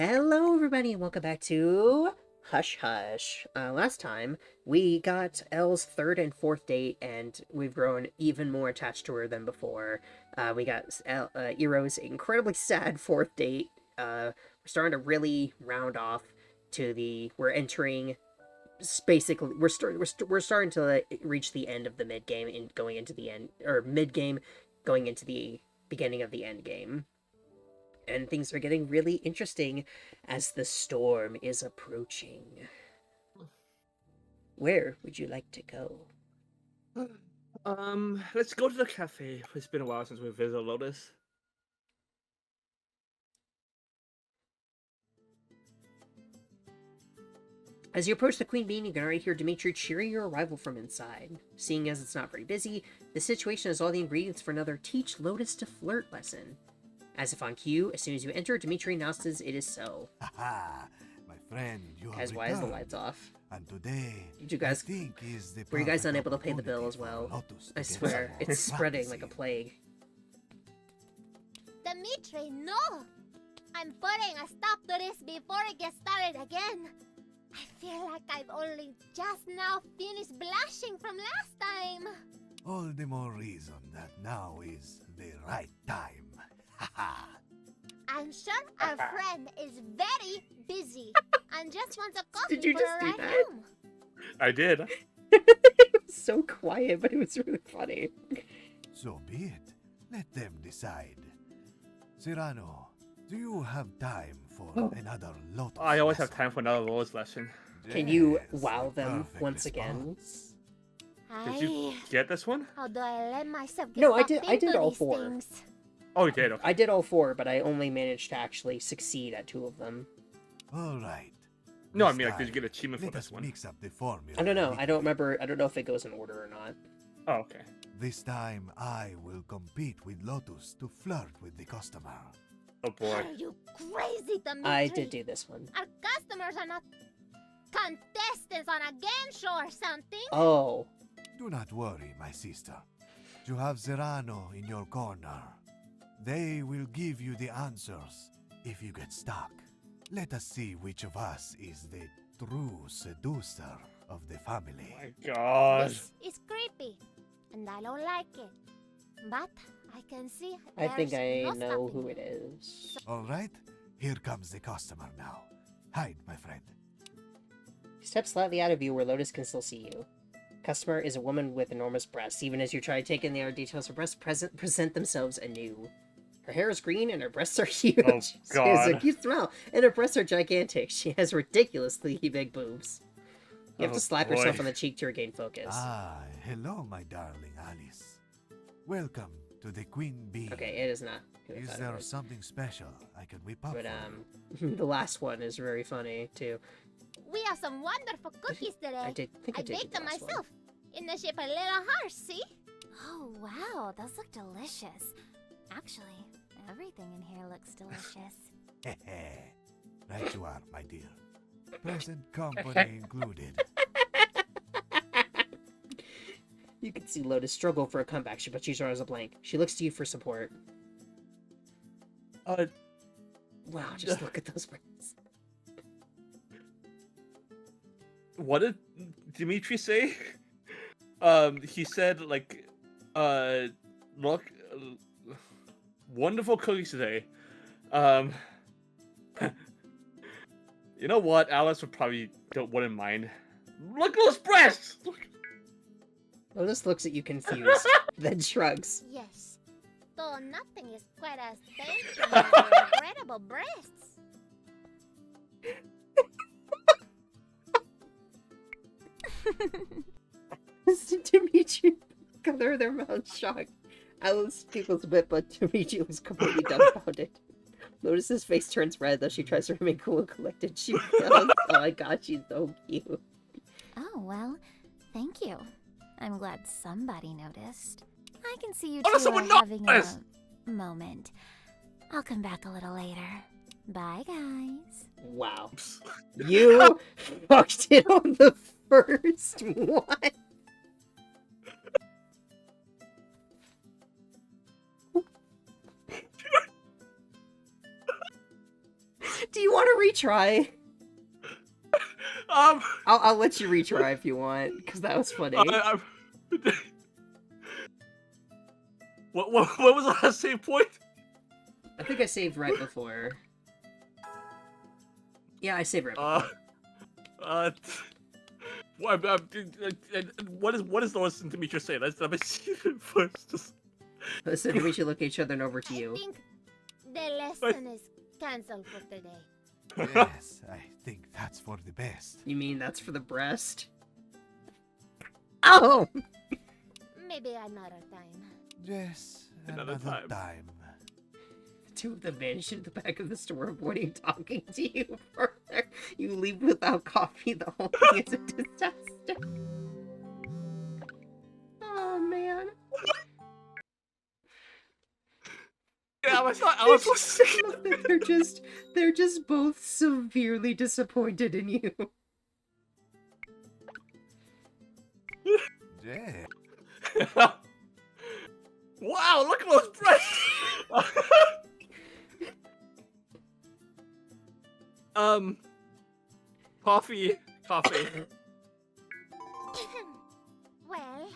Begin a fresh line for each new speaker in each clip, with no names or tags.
Hello, everybody, and welcome back to Hush Hush. Last time, we got Elle's third and fourth date, and we've grown even more attached to her than before. We got Eero's incredibly sad fourth date. We're starting to really round off to we're entering, basically, we're starting to reach the end of the mid-game and going into the end, or mid-game, going into the beginning of the end game. And things are getting really interesting as the storm is approaching. Where would you like to go?
Let's go to the cafe. It's been a while since we visited Lotus.
As you approach the Queen Bee, you can already hear Dimitri cheering your arrival from inside. Seeing as it's not very busy, the situation has all the ingredients for another Teach Lotus to Flirt lesson. As if on cue, as soon as you enter, Dimitri announces it is so.
Haha, my friend, you
Guys,
have
why is the
returned.
lights off?
And today,
Did you guys-
I think is the
Were you guys
perfect
unable to pay the bill as
opportunity
well?
for Lotus
I
to get
swear,
some
it's
more
spreading like a
privacy.
plague.
Dimitri, no! I'm putting a stop to this before it gets started again. I feel like I've only just now finished blushing from last time.
All the more reason that now is the right time. Haha.
I'm sure our friend is very busy and just wants a coffee
Did you
for
just
a
do
ride
that?
home.
I did.
It was so quiet, but it was really funny.
So be it. Let them decide. Cyrano, do you have time for
Oh.
another Lotus?
I always have
lesson?
time for another Lotus lesson.
Can you
Yes,
wow
the
them
perfect
once again?
response.
Did you get this one?
How do I let myself get
No, I
sucked
did
into
all
these
four.
things?
Oh, you did. Okay.
I did all four, but I only managed to actually succeed at two of them.
All right.
No, I
This
mean, like, did you
time,
get achievement for
let
this
us
one?
mix up the formula.
I don't know.
a
I don't
little.
remember. I don't know if it goes in order or not.
Oh, okay.
This time I will compete with Lotus to flirt with the customer.
Oh boy.
Are you crazy, Dimitri?
I did do this one.
Our customers are not contestants on a game show or something.
Oh,
Do not worry, my sister. You have Serrano in your corner. They will give you the answers if you get stuck. Let us see which of us is the true seducer of the
Oh
family.
my god.
This is creepy, and I don't like it. But I can see
I think
there's
I
no
know
stopping
who
it.
it is.
All right, here comes the customer now. Hide, my friend.
Step slightly out of view where Lotus can still see you. Customer is a woman with enormous breasts. Even as you try to take in the other details, her breasts present themselves anew. Her hair is green and her breasts are huge.
Oh,
She has a
God.
cute smile, and her breasts are gigantic. She has ridiculously big boobs. You have
Oh,
to slap
boy.
yourself on the cheek to regain focus.
Ah, hello, my darling Alice. Welcome to the Queen Bee.
Okay, it is not who I
Is
thought it
there
was.
something special I can whip up
But
for you?
the last one is very funny too.
We have some wonderful cookies today.
I think I did
baked
do
them
the last one.
myself in the shape of little hearts, see?
Oh, wow, those look delicious. Actually, everything in here looks delicious.
Hehe. Right you are, my dear. Present company included.
You can see Lotus struggle for a comeback, but she draws a blank. She looks to you for support. Wow, just look at those breasts.
What did Dimitri say? He said, like, look, wonderful cookies today. You know what? Alice would probably wouldn't mind. Look at those breasts!
Lotus looks at you confused, then shrugs.
Yes. Though nothing is quite as tempting as your incredible breasts.
Dimitri cover their mouths shocked. Alice giggles a bit, but Dimitri was completely dumbfounded. Lotus's face turns red, though she tries to remain cool and collected. She feels, oh my god, she's so cute.
Oh, well, thank you. I'm glad somebody noticed. I can see you
Oh,
two are
someone
having
noticed!
a moment. I'll come back a little later. Bye, guys.
Wow. You fucked it on the first one. Do you want to retry? I'll let you retry if you want, because that was funny.
What was the last save point?
I think I saved right before. Yeah, I saved right before.
What is the lesson Demetrius say? Let me see it first.
So we should look at each other and over to
I
you.
think the lesson is cancelled for today.
Yes, I think that's for the best.
You mean that's for the breast? Oh!
Maybe another time.
Yes,
Another
another
time.
time.
Two of them vanish into the back of the store, avoiding talking to you further. You leave without coffee. The whole thing is a disaster. Oh man.
Yeah, I thought Alice was sick.
They're just both severely disappointed in you.
Yeah.
Wow, look at those breasts! Coffee.
Well,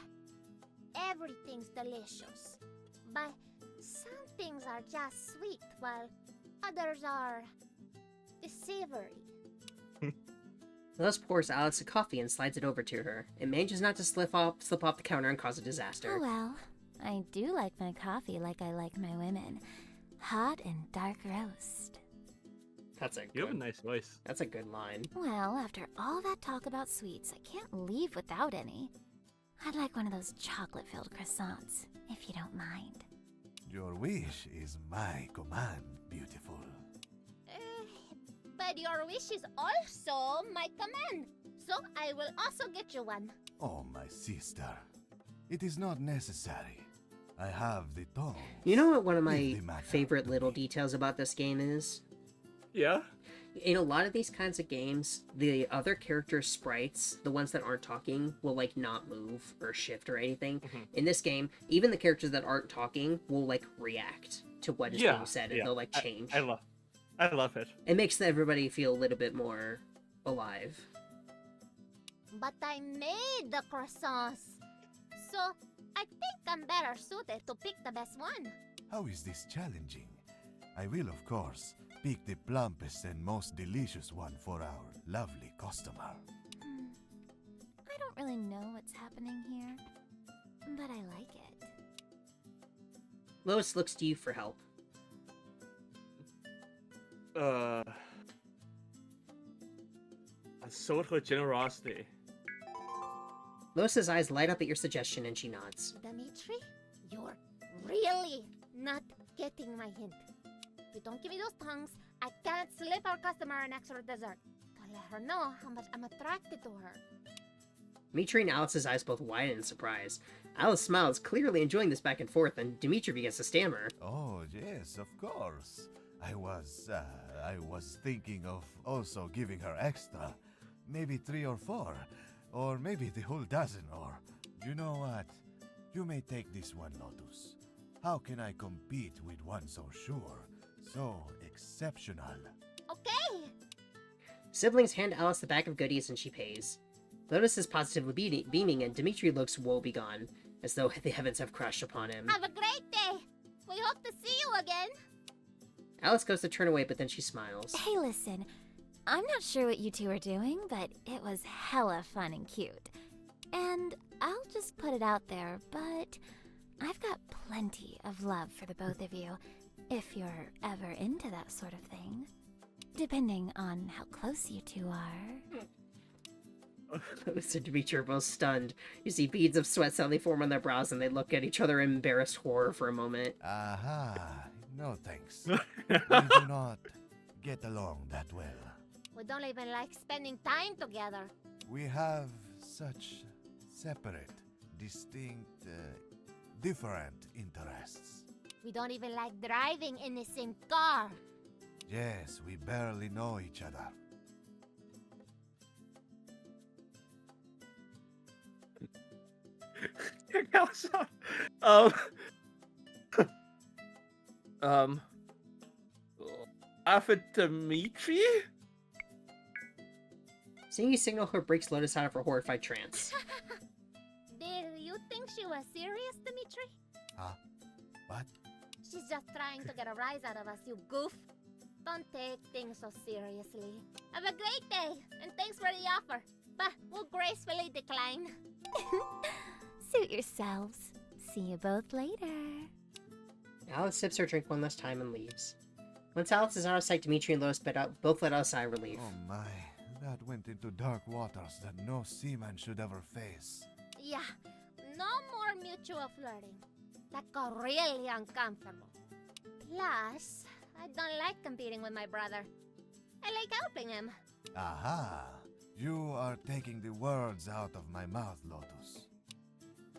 everything's delicious. But some things are just sweet, while others are savory.
Thus pours Alice a coffee and slides it over to her. It manages not to slip off the counter and cause a disaster.
Oh well, I do like my coffee like I like my women. Hot and dark roast.
You have a nice voice.
That's a good line.
Well, after all that talk about sweets, I can't leave without any. I'd like one of those chocolate-filled croissants, if you don't mind.
Your wish is my command, beautiful.
But your wish is also my command. So I will also get you one.
Oh, my sister. It is not necessary. I have the tongue.
You know what one of
Leave
my
the matter
favorite
to
little
me.
details about this game is?
Yeah?
In a lot of these kinds of games, the other characters' sprites, the ones that aren't talking, will like not move or shift or anything.
Mhm.
In this game, even the characters that aren't talking will like react to what is being said, and they'll like change.
I love it.
It makes everybody feel a little bit more alive.
But I made the croissants. So I think I'm better suited to pick the best one.
How is this challenging? I will, of course, pick the plumpest and most delicious one for our lovely customer.
I don't really know what's happening here, but I like it.
Lois looks to you for help.
A sort of generosity.
Lois's eyes light up at your suggestion and she nods.
Dimitri, you're really not getting my hint. If you don't give me those tongues, I can't slip our customer an extra dessert. To let her know how much I'm attracted to her.
Dimitri and Alice's eyes both widen in surprise. Alice smiles, clearly enjoying this back and forth, and Dimitri begins to stammer.
Oh, yes, of course. I was thinking of also giving her extra. Maybe 3 or 4. Or maybe the whole dozen, or... You know what? You may take this one, Lotus. How can I compete with one so sure, so exceptional?
Okay!
Siblings hand Alice the bag of goodies and she pays. Lotus is positively beaming and Dimitri looks woebegone, as though the heavens have crashed upon him.
Have a great day! We hope to see you again!
Alice goes to turn away, but then she smiles.
Hey, listen. I'm not sure what you two are doing, but it was hella fun and cute. And I'll just put it out there, but I've got plenty of love for the both of you, if you're ever into that sort of thing. Depending on how close you two are.
Lotus and Dimitri are both stunned. You see beads of sweat suddenly form on their brows and they look at each other in embarrassed horror for a moment.
Aha, no thanks. We do not get along that well.
We don't even like spending time together.
We have such separate, distinct, different interests.
We don't even like driving in the same car.
Yes, we barely know each other.
After Dimitri?
Seeing you signal her breaks Lotus out of her horrified trance.
Did you think she was serious, Dimitri?
What?
She's just trying to get a rise out of us, you goof. Don't take things so seriously. Have a great day, and thanks for the offer. But we'll gracefully decline.
Suit yourselves. See you both later.
Alice sips her drink one last time and leaves. Once Alice is out of sight, Dimitri and Lotus both let out a sigh of relief.
Oh my, that went into dark waters that no seaman should ever face.
Yeah, no more mutual flirting. That got really uncomfortable. Plus, I don't like competing with my brother. I like helping him.
Aha! You are taking the words out of my mouth, Lotus.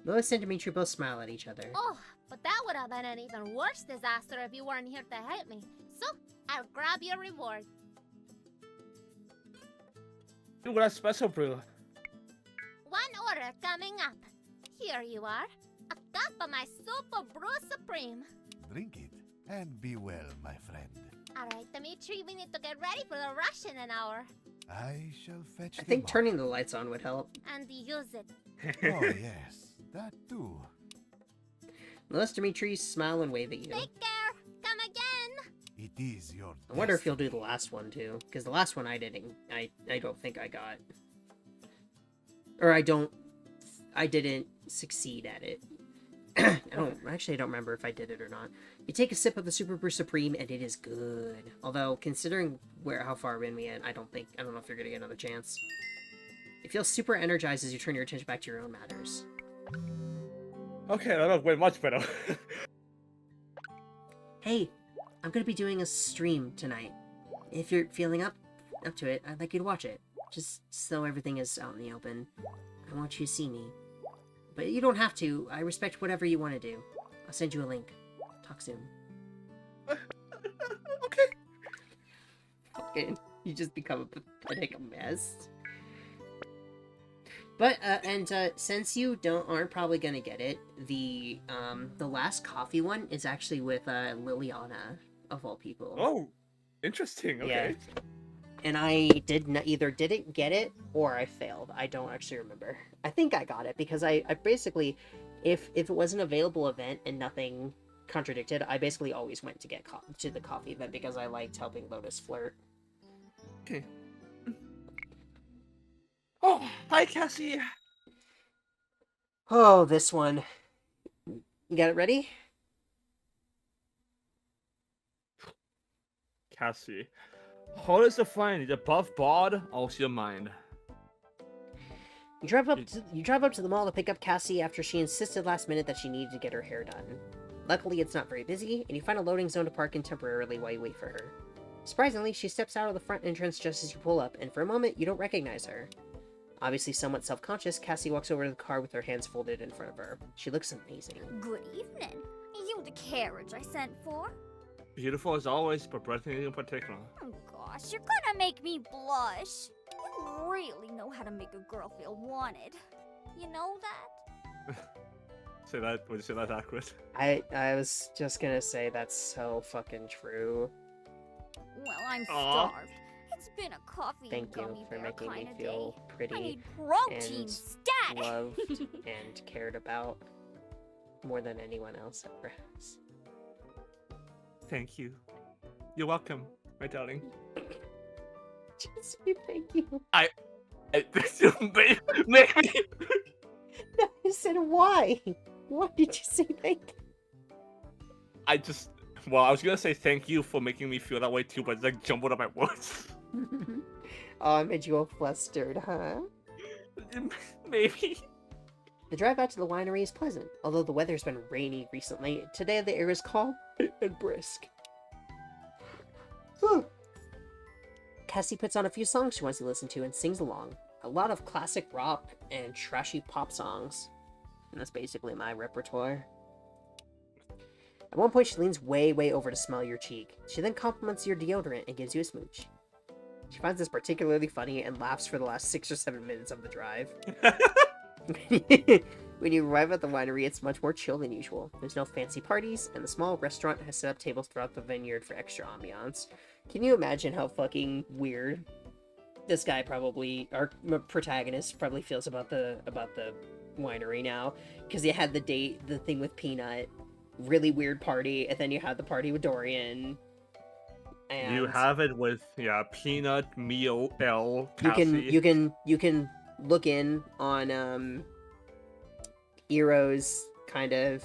Lotus and Dimitri both smile at each other.
Oh, but that would have been an even worse disaster if you weren't here to help me. So, I'll grab your reward.
Dude, what a special brew.
One order coming up. Here you are. A cup of my Super Brew Supreme.
Drink it, and be well, my friend.
Alright, Dimitri, we need to get ready for the rush in an hour.
I shall fetch
I
the
think
mug.
turning the lights on would help.
And use it.
Oh yes, that too.
Lotus and Dimitri smile and wave at you.
Take care. Come again.
It is your
I wonder if you'll do
destiny.
the last one too, because the last one I didn't. I don't think I got, or I didn't succeed at it. I don't remember if I did it or not. You take a sip of the Super Brew Supreme and it is good. Although considering how far in we went, I don't know if you're gonna get another chance. It feels super energized as you turn your attention back to your own matters.
Okay, that was way much better.
Hey, I'm gonna be doing a stream tonight. If you're feeling up to it, I'd like you to watch it. Just so everything is out in the open. I want you to see me. But you don't have to. I respect whatever you want to do. I'll send you a link. Talk soon.
Okay.
Okay, you just become a pathetic mess. But since you aren't probably gonna get it, the last coffee one is actually with Liliana of all people.
Oh, interesting. Okay.
Yeah. And I either didn't get it or I failed. I don't actually remember. I think I got it because I basically, if it was an available event and nothing contradicted, I basically always went to get to the coffee event because I liked helping Lotus flirt.
Okay. Oh, hi, Cassie.
Oh, this one. You got it ready?
Cassie. Hold is defined, above board, also your mind.
You drive up to the mall to pick up Cassie after she insisted last minute that she needed to get her hair done. Luckily, it's not very busy, and you find a loading zone to park in temporarily while you wait for her. Surprisingly, she steps out of the front entrance just as you pull up, and for a moment, you don't recognize her. Obviously somewhat self-conscious, Cassie walks over to the car with her hands folded in front of her. She looks amazing.
Good evening. You the carriage I sent for?
Beautiful as always, but breathtaking in particular.
Oh gosh, you're gonna make me blush. You really know how to make a girl feel wanted. You know that?
Say that, would you say that's accurate?
I was just gonna say that's so fucking true.
Well, I'm
Aw.
starved. It's been a coffee
Thank
and
you
gummy
for
bear
making me
kind of
feel
day. I
pretty,
need protein
and
stat.
loved, and cared about more than anyone else ever has.
Thank you. You're welcome, my darling.
Just say thank you.
Make me.
No, I said why? Why did you say thank
Well, I was gonna say thank you for making me feel that way too, but it's like jumbled up my words.
you? Oh, I made you all flustered, huh?
Maybe.
The drive out to the winery is pleasant, although the weather's been rainy recently. Today the air is calm and brisk. Whew. Cassie puts on a few songs she wants to listen to and sings along. A lot of classic rock and trashy pop songs. And that's basically my repertoire. At one point she leans way over to smell your cheek. She then compliments your deodorant and gives you a smooch. She finds this particularly funny and laughs for the last 6 or 7 minutes of the drive. When you arrive at the winery, it's much more chill than usual. There's no fancy parties, and the small restaurant has set up tables throughout the vineyard for extra ambiance. Can you imagine how fucking weird this guy probably, our protagonist probably feels about the winery now? Because you had the thing with Peanut, really weird party, and then you had the party with Dorian. And
You have it with Peanut, Mio, L,
you
Cassie.
can look in on Eero's kind of.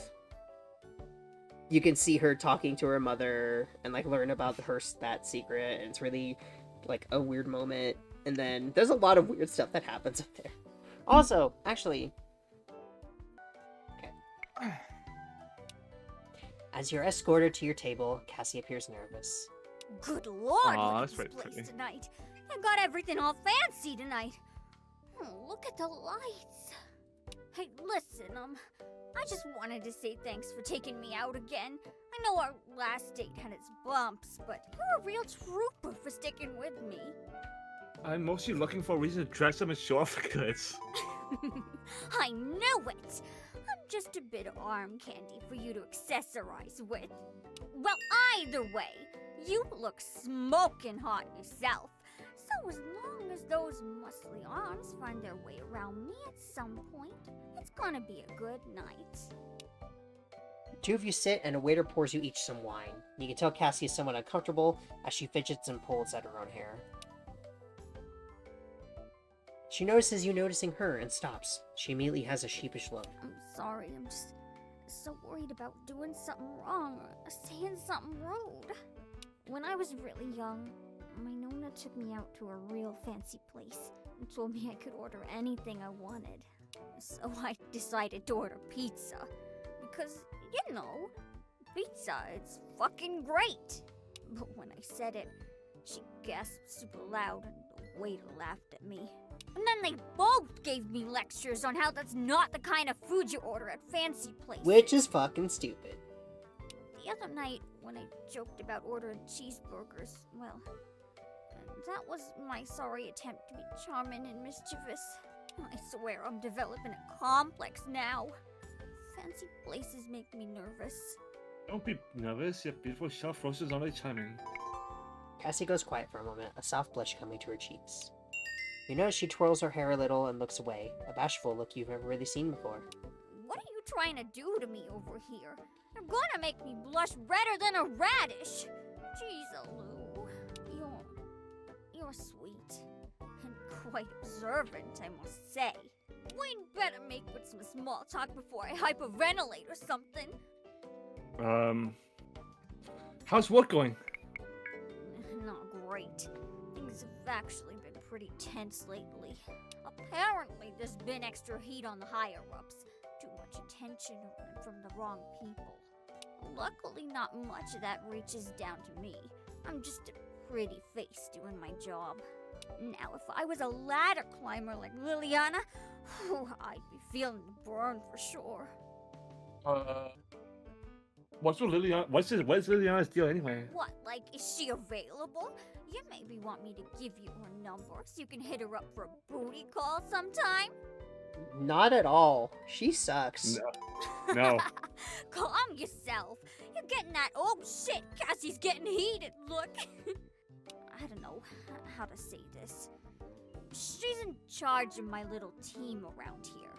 You can see her talking to her mother and like learn about that secret, and it's really like a weird moment. And then there's a lot of weird stuff that happens up there. Also, actually, okay. As you're escorted to your table, Cassie appears nervous.
Good lord,
Aw,
look
that's
at
very
this place
pretty.
tonight. I've got everything all fancy tonight. Look at the lights. Hey, listen, I just wanted to say thanks for taking me out again. I know our last date had its bumps, but you're a real trooper for sticking with me.
I'm mostly looking for a reason to dress up and show off the goods.
I knew it! I'm just a bit of arm candy for you to accessorize with. Well, either way, you look smoking hot yourself. So as long as those muscly arms find their way around me at some point, it's gonna be a good night.
Two of you sit, and a waiter pours you each some wine. You can tell Cassie is somewhat uncomfortable as she fidgets and pulls at her own hair. She notices you noticing her and stops. She immediately has a sheepish look.
I'm sorry, I'm just so worried about doing something wrong or saying something rude. When I was really young, my Nona took me out to a real fancy place and told me I could order anything I wanted. So I decided to order pizza. Because, you know, pizza is fucking great. But when I said it, she gasped super loud and the waiter laughed at me. And then they both gave me lectures on how that's not the kind of food you order at fancy places.
Which is fucking stupid.
The other night, when I joked about ordering cheeseburgers, well, that was my sorry attempt to be charming and mischievous. I swear I'm developing a complex now. Fancy places make me nervous.
Don't be nervous, your beautiful shelf roast is already chiming.
Cassie goes quiet for a moment, a soft blush coming to her cheeks. You notice she twirls her hair a little and looks away, a bashful look you've never really seen before.
What are you trying to do to me over here? You're gonna make me blush redder than a radish. Jeez, Aloo. You're sweet. And quite observant, I must say. We'd better make with some small talk before I hyperventilate or something.
How's work going?
Not great. Things have actually been pretty tense lately. Apparently, there's been extra heat on the higher-ups. Too much attention from the wrong people. Luckily, not much of that reaches down to me. I'm just a pretty face doing my job. Now, if I was a ladder climber like Liliana, I'd be feeling the burn for sure.
What's Liliana's deal anyway?
What, like, is she available? You maybe want me to give you her number so you can hit her up for a booty call sometime?
Not at all. She sucks.
No.
Calm yourself. You're getting that, oh shit, Cassie's getting heated look. I don't know how to say this. She's in charge of my little team around here.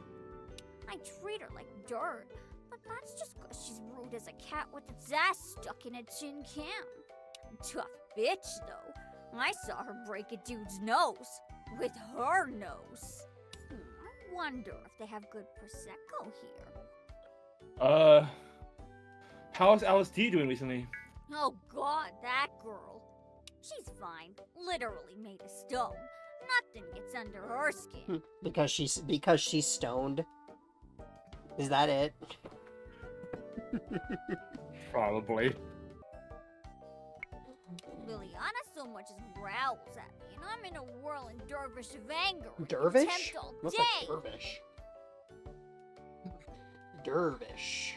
I treat her like dirt, but that's just because she's rude as a cat with its ass stuck in a tin can. Tough bitch, though. I saw her break a dude's nose. With her nose. I wonder if they have good Prosecco here.
How's Alice D doing recently?
Oh god, that girl. She's fine. Literally made of stone. Nothing gets under her skin.
Because she's stoned. Is that it?
Probably.
Liliana so much as growls at me, and I'm in a whirling dervish of anger. and
Dervish?
contempt all
What's
day.
a dervish? Dervish.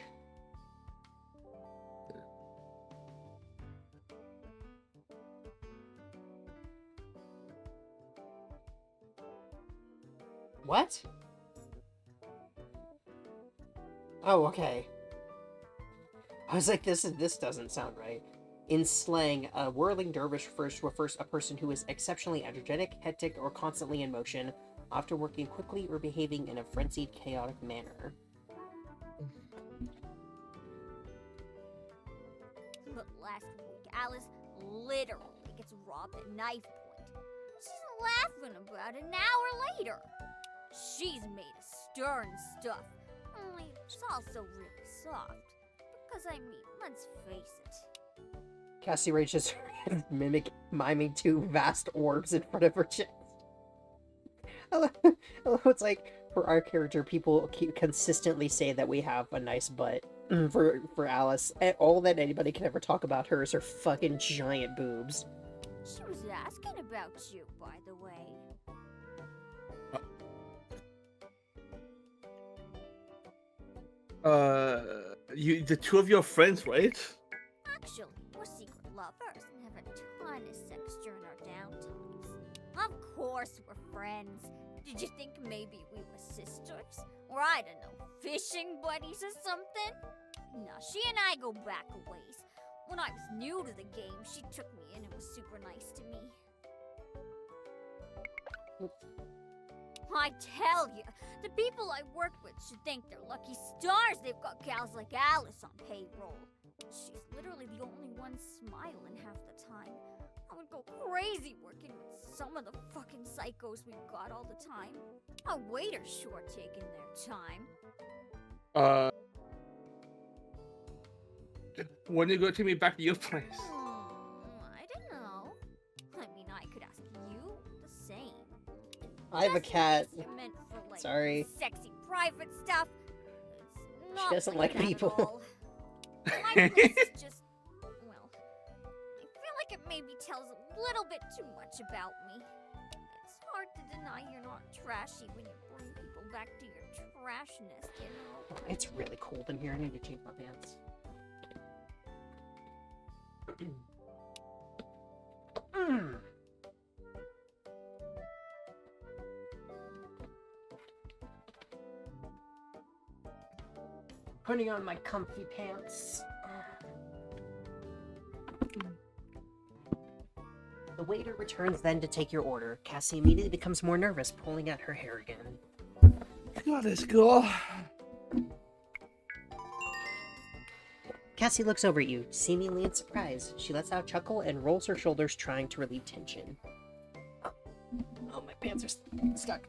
What? Oh, okay. I was like, this doesn't sound right. In slang, a whirling dervish refers to a person who is exceptionally energetic, hectic, or constantly in motion, often working quickly or behaving in a frenzied, chaotic manner.
But last week, Alice literally gets robbed at knife point. She's laughing about it an hour later. She's made of stern stuff. Only it's also really soft. Because, I mean, let's face it.
Cassie raises her hand, miming two vast orbs in front of her chest. I love it's like, for our character, people consistently say that we have a nice butt. For Alice, all that anybody can ever talk about her is her fucking giant boobs.
She was asking about you, by the way.
The two of your friends, right?
Actually, we're secret lovers and have a ton of sex during our downtimes. Of course we're friends. Did you think maybe we were sisters? Or I don't know, fishing buddies or something? No, she and I go back a ways. When I was new to the game, she took me in and was super nice to me. I tell you, the people I work with should think they're lucky stars they've got gals like Alice on payroll. She's literally the only one smiling half the time. I would go crazy working with some of the fucking psychos we've got all the time. A waiter's sure taking their time.
When are you going to take me back to your place?
I don't know. I mean, I could ask you the same.
I have a
Just in
cat.
case you're meant for, like,
Sorry.
sexy private stuff. It's not
doesn't like
that at
people.
all. My place is just, well, I feel like it maybe tells a little bit too much about me. It's hard to deny you're not trashy when you bring people back to your trashness, you know?
It's really cold in here. I need to change my pants. Putting on my comfy pants. The waiter returns then to take your order. Cassie immediately becomes more nervous, pulling at her hair again.
God, let's go.
Cassie looks over at you, seemingly in surprise. She lets out a chuckle and rolls her shoulders, trying to relieve tension. Oh, my pants are stuck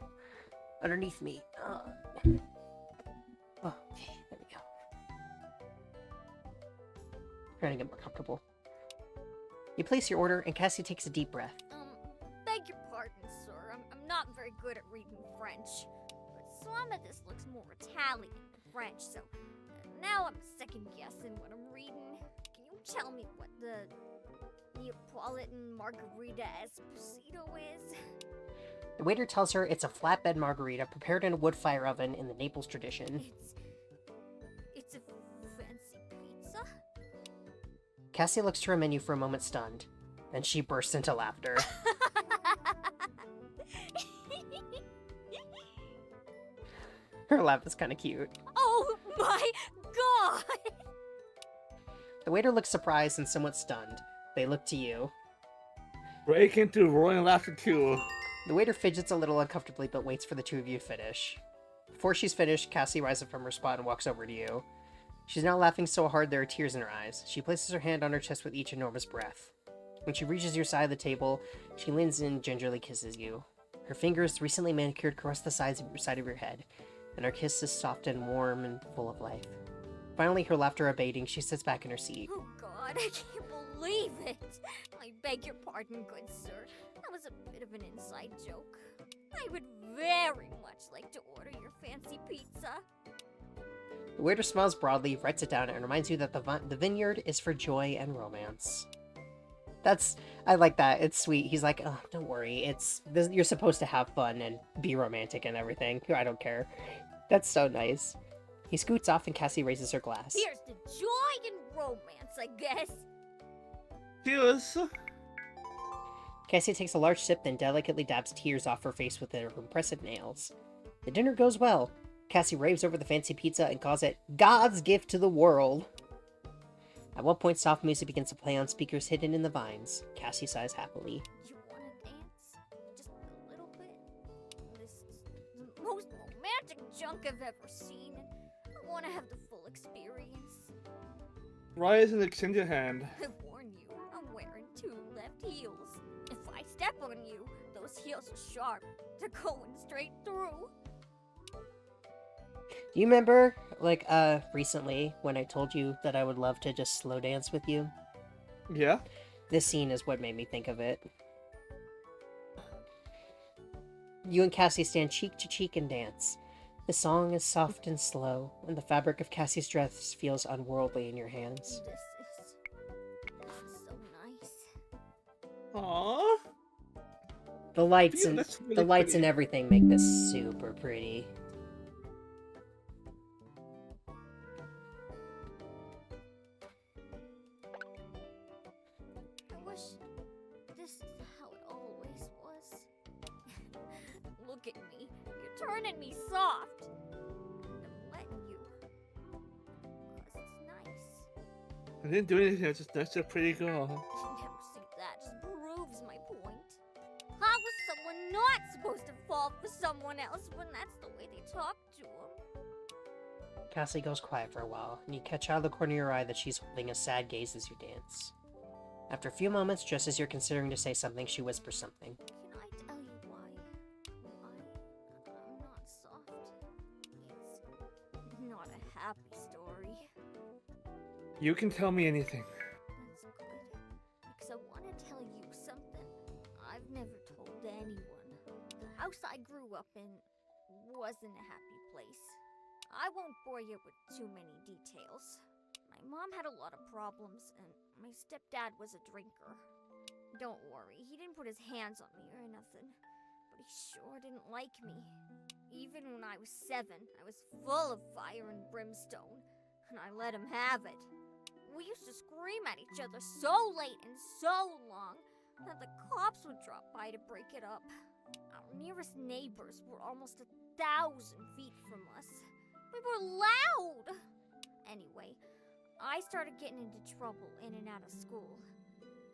underneath me. Okay, there we go. Trying to get more comfortable. You place your order, and Cassie takes a deep breath.
Beg your pardon, sir. I'm not very good at reading French. But some of this looks more Italian than French, so now I'm second guessing what I'm reading. Can you tell me what the Neapolitan Margarita Esposito is?
The waiter tells her it's a flatbed margarita prepared in a wood fire oven in the Naples tradition.
It's a fancy pizza?
Cassie looks to her menu for a moment stunned. Then she bursts into laughter. Her laugh is kind of cute.
Oh my god!
The waiter looks surprised and somewhat stunned. They look to you.
Break into roaring laughter too.
The waiter fidgets a little uncomfortably but waits for the two of you to finish. Before she's finished, Cassie rises from her spot and walks over to you. She's now laughing so hard there are tears in her eyes. She places her hand on her chest with each enormous breath. When she reaches your side of the table, she leans in and gingerly kisses you. Her fingers, recently manicured, caress the side of your head, and her kiss is soft and warm and full of life. Finally, her laughter abating, she sits back in her seat.
Oh god, I can't believe it! I beg your pardon, good sir. That was a bit of an inside joke. I would very much like to order your fancy pizza.
The waiter smiles broadly, writes it down, and reminds you that the vineyard is for joy and romance. I like that. It's sweet. He's like, oh, don't worry. You're supposed to have fun and be romantic and everything. I don't care. That's so nice. He scoots off and Cassie raises her glass.
Here's to joy and romance, I guess.
Cheers.
Cassie takes a large sip, then delicately dabs tears off her face with her impressive nails. The dinner goes well. Cassie raves over the fancy pizza and calls it God's gift to the world. At what point, soft music begins to play on speakers hidden in the vines. Cassie sighs happily.
You wanna dance? Just a little bit? This is the most romantic junk I've ever seen. I wanna have the full experience.
Rise and extend your hand.
I warn you, I'm wearing 2 left heels. If I step on you, those heels are sharp. They're going straight through.
Do you remember, like, recently when I told you that I would love to just slow dance with you?
Yeah?
This scene is what made me think of it. You and Cassie stand cheek to cheek and dance. The song is soft and slow, and the fabric of Cassie's dress feels unworldly in your hands.
This is so nice.
Aww.
The lights
Phew,
and
that's really
the lights
pretty.
and everything make this super pretty.
I wish this is how it always was. Look at me. You're turning me soft. I'm letting you. 'Cause it's nice.
I didn't do anything, I just that's a pretty girl.
Never see that. Just proves my point. How was someone not supposed to fall for someone else when that's the way they talk to him?
Cassie goes quiet for a while, and you catch out of the corner of your eye that she's holding a sad gaze as you dance. After a few moments, just as you're considering to say something, she whispers something.
Can I tell you why? I'm not soft. It's not a happy story.
You can tell me anything.
That's good. Because I want to tell you something I've never told anyone. The house I grew up in wasn't a happy place. I won't bore you with too many details. My mom had a lot of problems, and my stepdad was a drinker. Don't worry, he didn't put his hands on me or nothing, but he sure didn't like me. Even when I was 7, I was full of fire and brimstone, and I let him have it. We used to scream at each other so late and so long that the cops would drop by to break it up. Our nearest neighbors were almost 1,000 feet from us. We were loud! Anyway, I started getting into trouble in and out of school.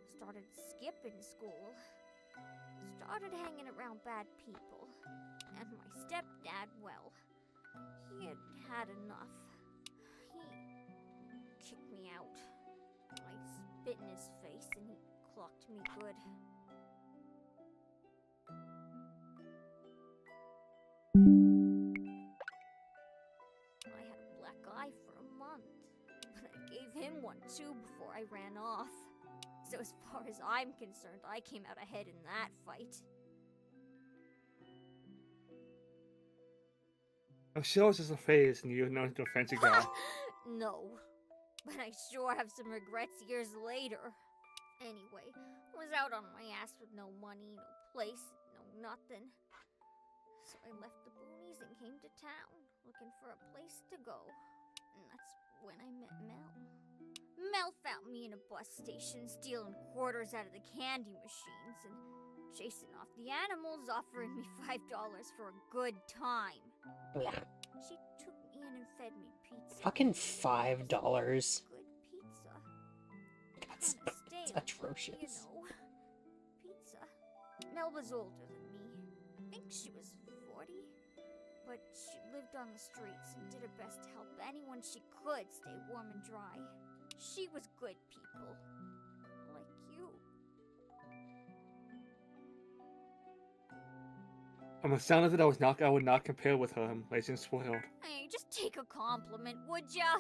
Started skipping school. Started hanging around bad people. And my stepdad, well, he had had enough. He kicked me out. I spit in his face and he clocked me good. I had a black eye for a month, but I gave him one too before I ran off. So as far as I'm concerned, I came out ahead in that fight.
I'm sure it's just a phase and you're not a fancy girl.
No, but I sure have some regrets years later. Anyway, was out on my ass with no money, no place, no nothing. So I left the boonies and came to town, looking for a place to go. And that's when I met Mel. Mel found me in a bus station, stealing quarters out of the candy machines and chasing off the animals, offering me $5 for a good time.
Blah.
She took me in and fed me pizza.
Fucking $5.
Good pizza.
That's,
Kinda
that's
stale,
atrocious.
You know. Pizza. Mel was older than me. I think she was 40. But she lived on the streets and did her best to help anyone she could stay warm and dry. She was good people. Like you.
On the sound of it, I would not compare with her. I'm lazy and spoiled.
Hey, just take a compliment, would ya?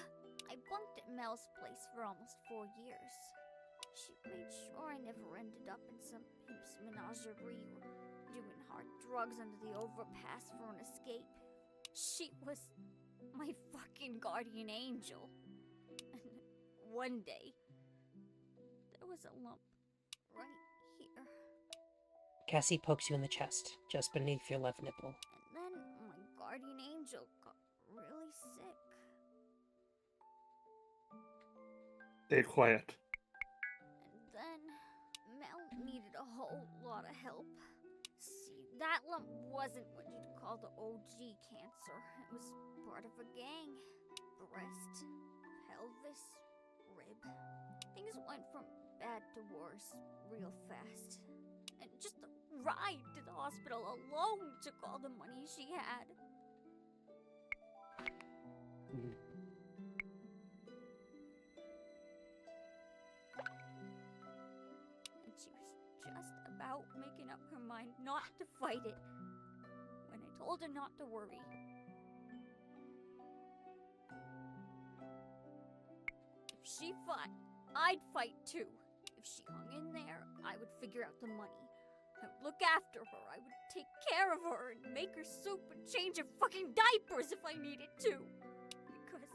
I bunked at Mel's place for almost 4 years. She made sure I never ended up in some pimp's menagerie or doing hard drugs under the overpass for an escape. She was my fucking guardian angel. And one day, there was a lump right here.
Cassie pokes you in the chest, just beneath your left nipple.
And then my guardian angel got really sick.
Stay quiet.
And then Mel needed a whole lot of help. See, that lump wasn't what you'd call the OG cancer. It was part of a gang. Breast, pelvis, rib. Things went from bad to worse real fast. And just the ride to the hospital alone took all the money she had. And she was just about making up her mind not to fight it when I told her not to worry. If she fought, I'd fight too. If she hung in there, I would figure out the money. I would look after her. I would take care of her and make her soup and change her fucking diapers if I needed to. Because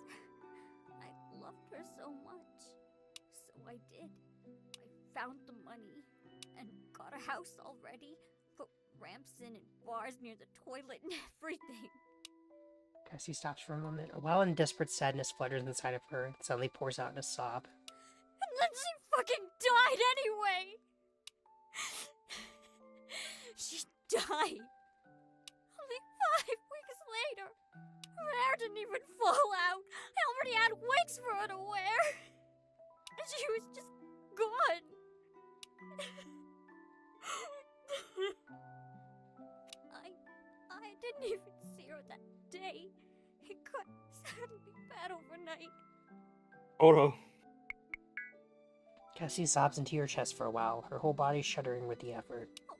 I loved her so much. So I did. I found the money and got a house already. Put ramps in and bars near the toilet and everything.
Cassie stops for a moment. A wild and desperate sadness flutters inside of her and suddenly pours out in a sob.
And then she fucking died anyway! She died! Only 5 weeks later! Her hair didn't even fall out! I already had wigs for her to wear! And she was just gone! I didn't even see her that day. It got sadly bad overnight.
Oro.
Cassie sobs into her chest for a while, her whole body shuddering with the effort.
Oh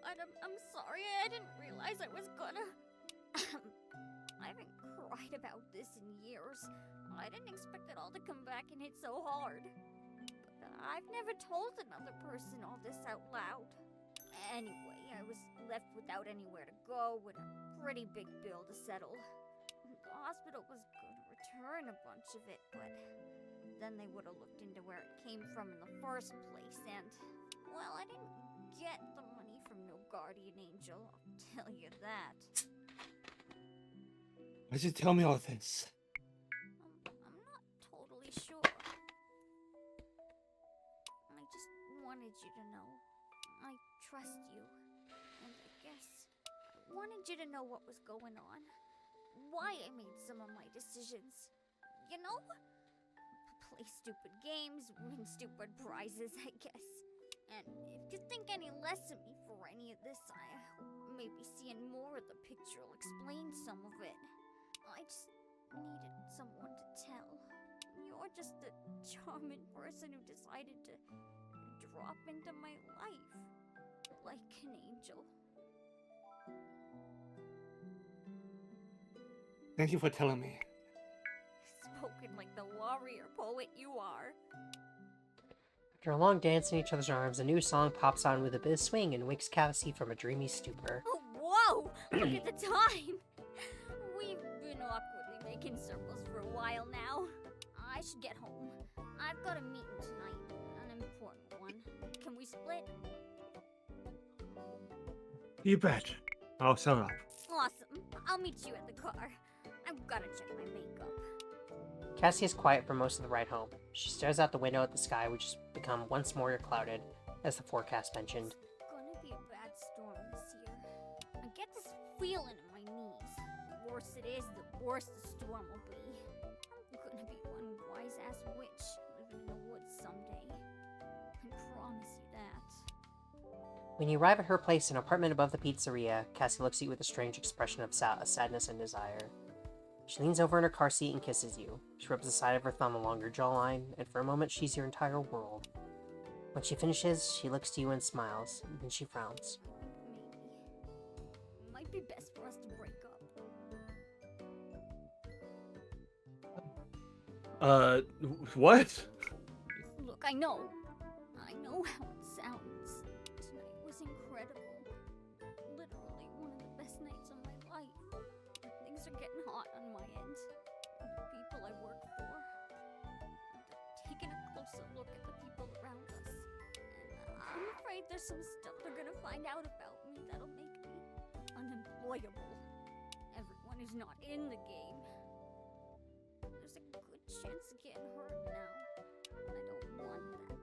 God, I'm sorry. I didn't realize I was gonna. I haven't cried about this in years. I didn't expect it all to come back and hit so hard. But I've never told another person all this out loud. Anyway, I was left without anywhere to go with a pretty big bill to settle. The hospital was going to return a bunch of it, but then they would have looked into where it came from in the first place, and, well, I didn't get the money from no guardian angel, I'll tell you that.
Why'd you tell me all this?
I'm not totally sure. I just wanted you to know. I trust you. And I guess I wanted you to know what was going on. Why I made some of my decisions. You know? Play stupid games, win stupid prizes, I guess. And if you think any less of me for any of this, I hope maybe seeing more of the picture will explain some of it. I just needed someone to tell. You're just a charming person who decided to drop into my life. Like an angel.
Thank you for telling me.
Spoken like the warrior poet you are.
After a long dance in each other's arms, a new song pops on with a bit of swing and wakes Cassie from a dreamy stupor.
Oh, whoa! Look at the time! We've been awkwardly making circles for a while now. I should get home. I've got a meeting tonight, an important one. Can we split?
You bet. I'll sign up.
Awesome. I'll meet you at the car. I've gotta check my makeup.
Cassie is quiet for most of the ride home. She stares out the window at the sky, which has become once more clouded, as the forecast mentioned.
It's gonna be a bad storm this year. I get this feeling in my knees. The worse it is, the worse the storm will be. I'm gonna be one wise-ass witch living in the woods someday. I promise you that.
When you arrive at her place, an apartment above the pizzeria, Cassie looks at you with a strange expression of sadness and desire. She leans over in her car seat and kisses you. She rubs the side of her thumb along your jawline, and for a moment she's your entire world. When she finishes, she looks to you and smiles, and then she frowns.
Maybe. Might be best for us to break up.
What?
Look, I know how it sounds. Tonight was incredible. Literally one of the best nights of my life. Things are getting hot on my end. The people I work for. I'm taking a closer look at the people around us. And I'm afraid there's some stuff they're gonna find out about me that'll make me unemployable. Everyone is not in the game. There's a good chance of getting hurt now. And I don't want that.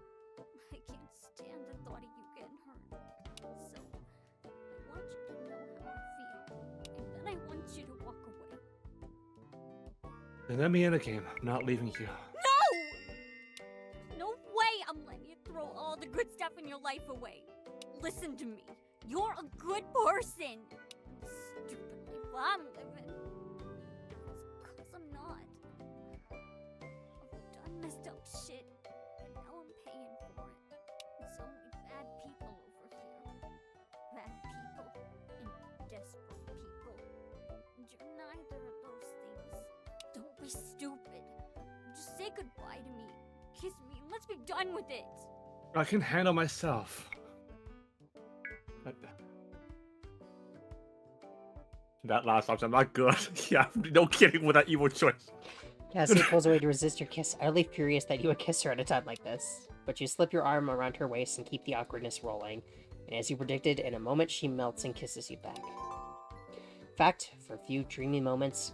I can't stand the thought of you getting hurt. So, I want you to know how I feel. And then I want you to walk away.
Then let me in the game. I'm not leaving you.
No! to me. You're a good person. Stupid life I'm living. It's 'cause I'm not. I've done messed up shit, and now I'm paying for it. It's only bad people over here. Bad people and desperate people. And you're neither of those things. Don't be stupid. Just say goodbye to me. Kiss me and let's be done with it.
I can handle myself. That last option, I'm not good. Yeah, no kidding with that evil choice.
Cassie pulls away to resist your kiss, utterly furious that you would kiss her at a time like this. But you slip your arm around her waist and keep the awkwardness rolling. And as you predicted, in a moment she melts and kisses you back. In fact, for a few dreamy moments,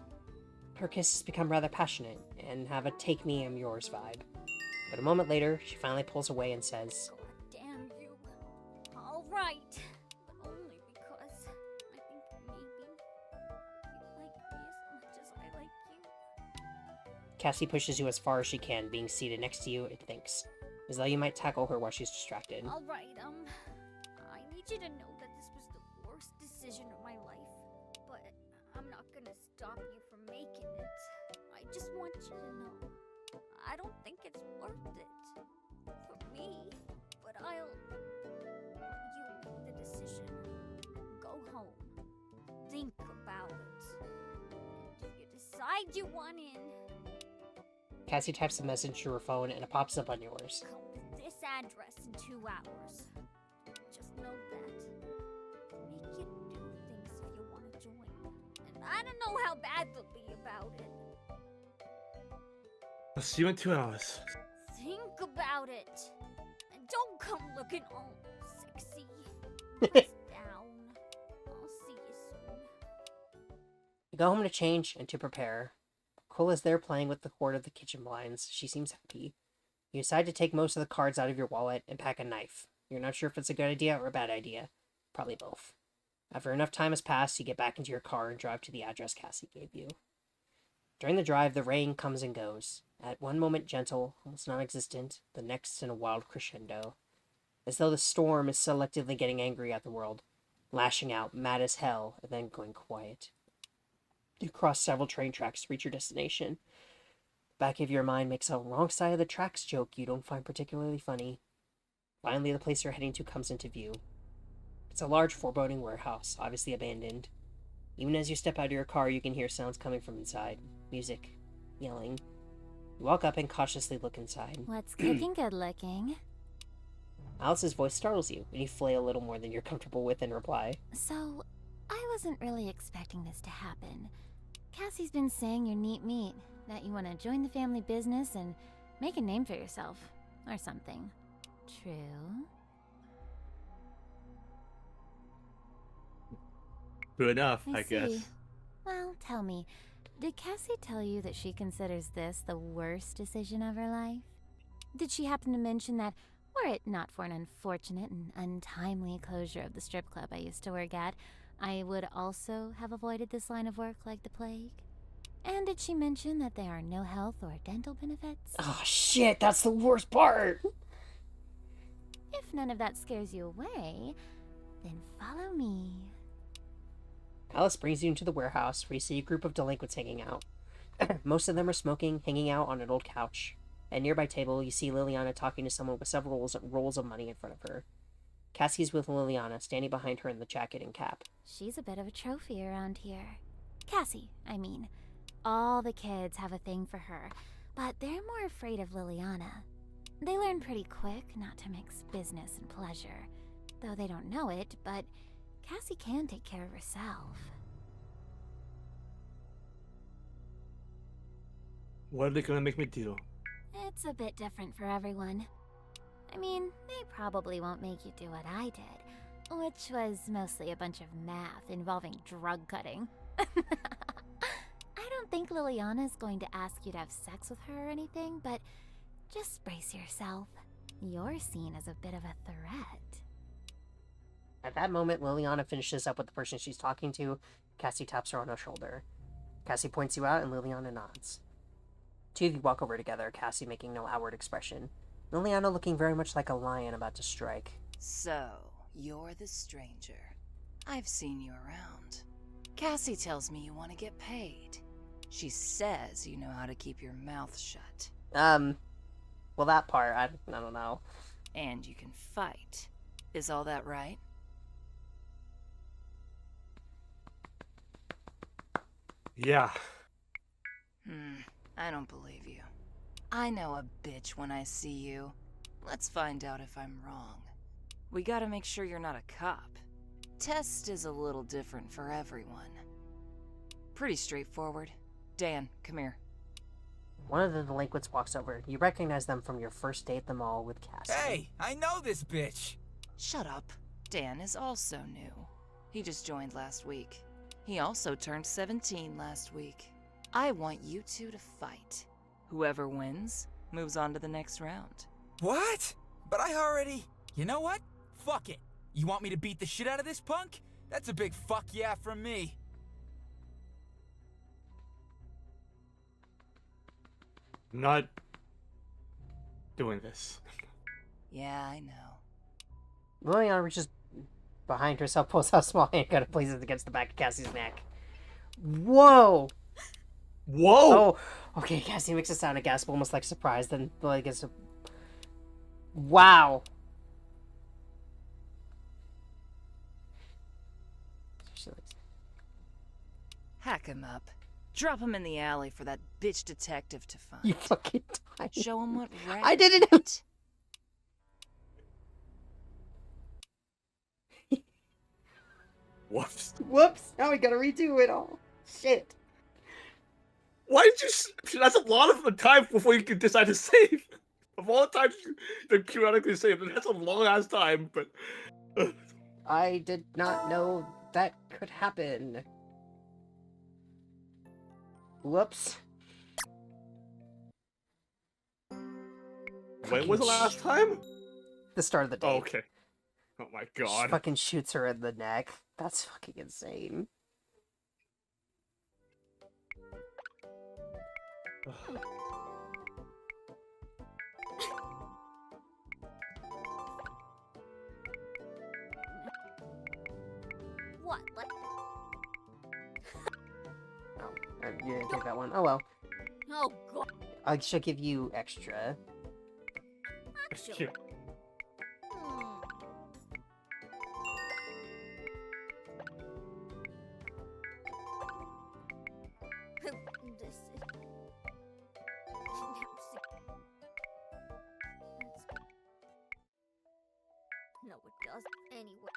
her kisses become rather passionate and have a take me, I'm yours vibe. But a moment later, she finally pulls away and says,
God damn you. All right. But only because I think maybe you like me as much as I like you.
Cassie pushes you as far as she can, being seated next to you, and thinks, as though you might tackle her while she's distracted.
All right, I need you to know that this was the worst decision of my life. But I'm not gonna stop you from making it. I just want you to know. I don't think it's worth it for me, but you make the decision. Go home. Think about it. And if you decide you want in,
Cassie types a message to her phone and it pops up on yours.
come to this address in 2 hours. Just know that. Make you do things if you want to join. And I don't know how bad they'll be about it.
I'll see you in 2 hours.
Think about it. And don't come looking all sexy. Press down. I'll see you soon.
You go home to change and to prepare. Cole is there playing with the cord of the kitchen blinds. She seems happy. You decide to take most of the cards out of your wallet and pack a knife. You're not sure if it's a good idea or a bad idea. Probably both. After enough time has passed, you get back into your car and drive to the address Cassie gave you. During the drive, the rain comes and goes. At one moment gentle, almost non-existent, the next in a wild crescendo. As though the storm is selectively getting angry at the world, lashing out, mad as hell, and then going quiet. You cross several train tracks to reach your destination. The back of your mind makes a wrong side of the tracks joke you don't find particularly funny. Finally, the place you're heading to comes into view. It's a large foreboding warehouse, obviously abandoned. Even as you step out of your car, you can hear sounds coming from inside. Music. Yelling. You walk up and cautiously look inside.
What's cooking good looking?
Alice's voice startles you, and you flail a little more than you're comfortable with in reply.
So, I wasn't really expecting this to happen. Cassie's been saying you're neat meat, that you want to join the family business and make a name for yourself, or something. True?
Good enough, I
see.
guess.
Well, tell me, did Cassie tell you that she considers this the worst decision of her life? Did she happen to mention that, were it not for an unfortunate and untimely closure of the strip club I used to work at, I would also have avoided this line of work like the plague? And did she mention that there are no health or dental benefits?
Oh shit, that's the worst part!
If none of that scares you away, then follow me.
Alice brings you into the warehouse where you see a group of delinquents hanging out. Most of them are smoking, hanging out on an old couch. At a nearby table, you see Liliana talking to someone with several rolls of money in front of her. Cassie's with Liliana, standing behind her in the jacket and cap.
She's a bit of a trophy around here. Cassie, I mean. All the kids have a thing for her, but they're more afraid of Liliana. They learn pretty quick not to mix business and pleasure, though they don't know it, but Cassie can take care of herself.
What are they gonna make me do?
It's a bit different for everyone. I mean, they probably won't make you do what I did, which was mostly a bunch of math involving drug cutting. I don't think Liliana's going to ask you to have sex with her or anything, but just brace yourself. You're seen as a bit of a threat.
At that moment, Liliana finishes up with the person she's talking to. Cassie taps her on her shoulder. Cassie points you out, and Liliana nods. Two of you walk over together, Cassie making no outward expression. Liliana looking very much like a lion about to strike.
So, you're the stranger. I've seen you around. Cassie tells me you want to get paid. She says you know how to keep your mouth shut.
Well, that part, I don't know.
And you can fight. Is all that right?
Yeah.
I don't believe you. I know a bitch when I see you. Let's find out if I'm wrong. We gotta make sure you're not a cop. Test is a little different for everyone. Pretty straightforward. Dan, come here.
One of the delinquents walks over. You recognize them from your first date at the mall with Cassie.
Hey, I know this bitch.
Shut up. Dan is also new. He just joined last week. He also turned 17 last week. I want you two to fight. Whoever wins moves on to the next round.
What? But I already... You know what? Fuck it. You want me to beat the shit out of this punk? That's a big fuck yeah from me.
I'm not doing this.
Yeah, I know.
Liliana reaches behind herself, pulls out a small handgun and places it against the back of Cassie's neck. Whoa!
Whoa!
Oh, okay, Cassie makes a sound of gasp, almost like surprise, then like it's a... Wow!
Hack him up. Drop him in the alley for that bitch detective to find.
You fucking died.
Show him what
I didn't...
Whoops.
Whoops! Now we gotta redo it all. Shit.
Why did you... That's a lot of time before you can decide to save. Of all the times you periodically save, that's a long-ass time, but...
I did not know that could happen. Whoops.
When was the last time?
The start of the day.
Oh, okay. Oh my
She
god.
fucking shoots her in the neck. That's fucking insane.
What? Like,
Oh, you didn't take that one. Oh well.
oh god.
I should give you extra.
Actually. Hmm. This is... No, it does. Anyway.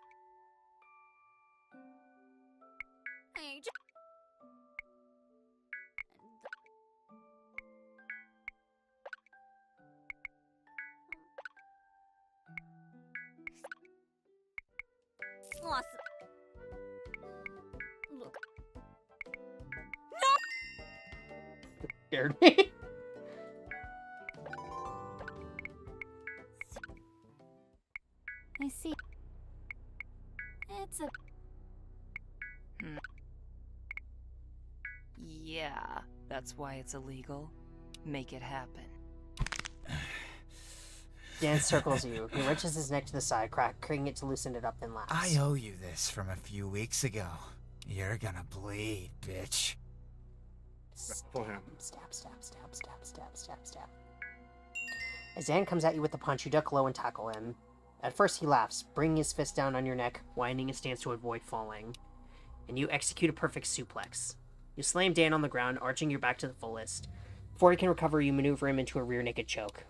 Hey, awesome. Look.
Scared me.
I see. It's a...
Yeah, that's why it's illegal. Make it happen.
Dan circles you. He wrenches his neck to the side, cracking it to loosen it up, then laughs.
I owe you this from a few weeks ago. You're gonna bleed, bitch.
For him.
Stab, stab, stab, stab, stab, stab, stab. As Dan comes at you with the punch, you duck low and tackle him. At first, he laughs, bringing his fist down on your neck, winding his stance to avoid falling. And you execute a perfect suplex. You slam Dan on the ground, arching your back to the fullest. Before he can recover, you maneuver him into a rear naked choke.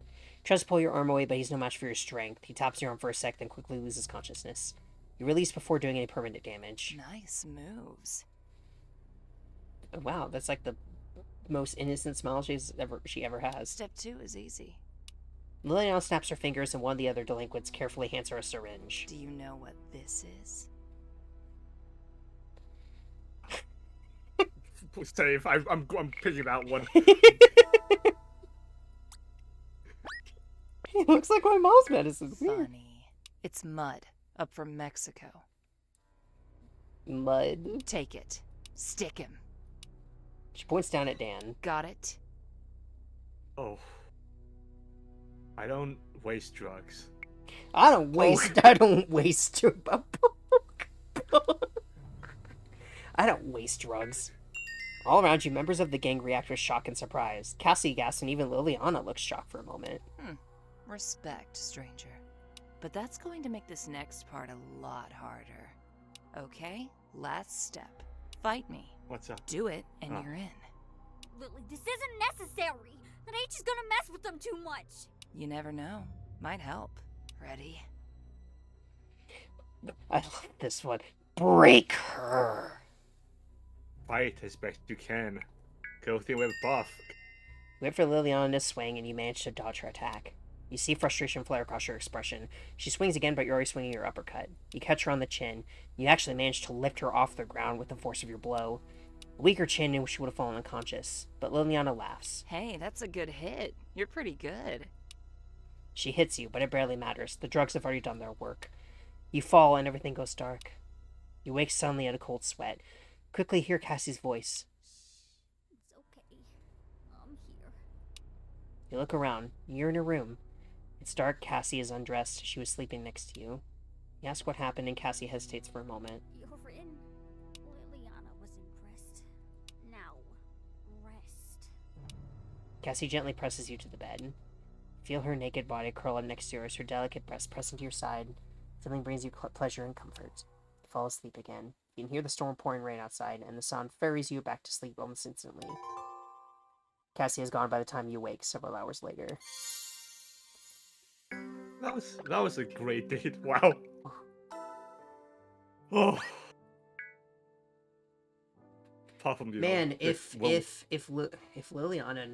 He tries to pull your arm away, but he's no match for your strength. He taps your arm for a sec, then quickly loses consciousness. You release before doing any permanent damage.
Nice moves.
Wow, that's like the most innocent smile she ever has.
Step 2 is easy.
Liliana snaps her fingers, and one of the other delinquents carefully hands her a syringe.
Do you know what this is?
Save. I'm picking that one.
It looks like my mom's medicine. Weird.
Funny. It's mud, up from Mexico.
Mud.
Take it. Stick him.
She points down at Dan.
Got it?
Oh. I don't waste drugs.
I don't waste. I don't waste. I don't waste drugs. All around you, members of the gang react with shock and surprise. Cassie gasps, and even Liliana looks shocked for a moment.
Respect, stranger. But that's going to make this next part a lot harder. Okay, last step. Fight me.
What's up?
Do it, and
Oh.
you're in.
Lily, this isn't necessary. That H is gonna mess with them too much.
You never know. Might help. Ready?
I love this one. Break her.
Fight as best you can. Go through with buff.
You wait for Liliana to swing, and you manage to dodge her attack. You see frustration flare across her expression. She swings again, but you're already swinging your uppercut. You catch her on the chin. You actually manage to lift her off the ground with the force of your blow. A weaker chin in which she would have fallen unconscious. But Liliana laughs.
Hey, that's a good hit. You're pretty good.
She hits you, but it barely matters. The drugs have already done their work. You fall, and everything goes dark. You wake suddenly in a cold sweat. Quickly hear Cassie's voice.
It's okay. I'm here.
You look around. You're in a room. It's dark. Cassie is undressed. She was sleeping next to you. You ask what happened, and Cassie hesitates for a moment.
You're in. Liliana was impressed. Now, rest.
Cassie gently presses you to the bed. Feel her naked body curl up next to yours, her delicate breast pressing to your side. Feeling brings you pleasure and comfort. You fall asleep again. You can hear the storm pouring rain outside, and the sound ferries you back to sleep almost instantly. Cassie is gone by the time you wake several hours later.
That was a great date. Wow. Oh. Apart from
Man, if Liliana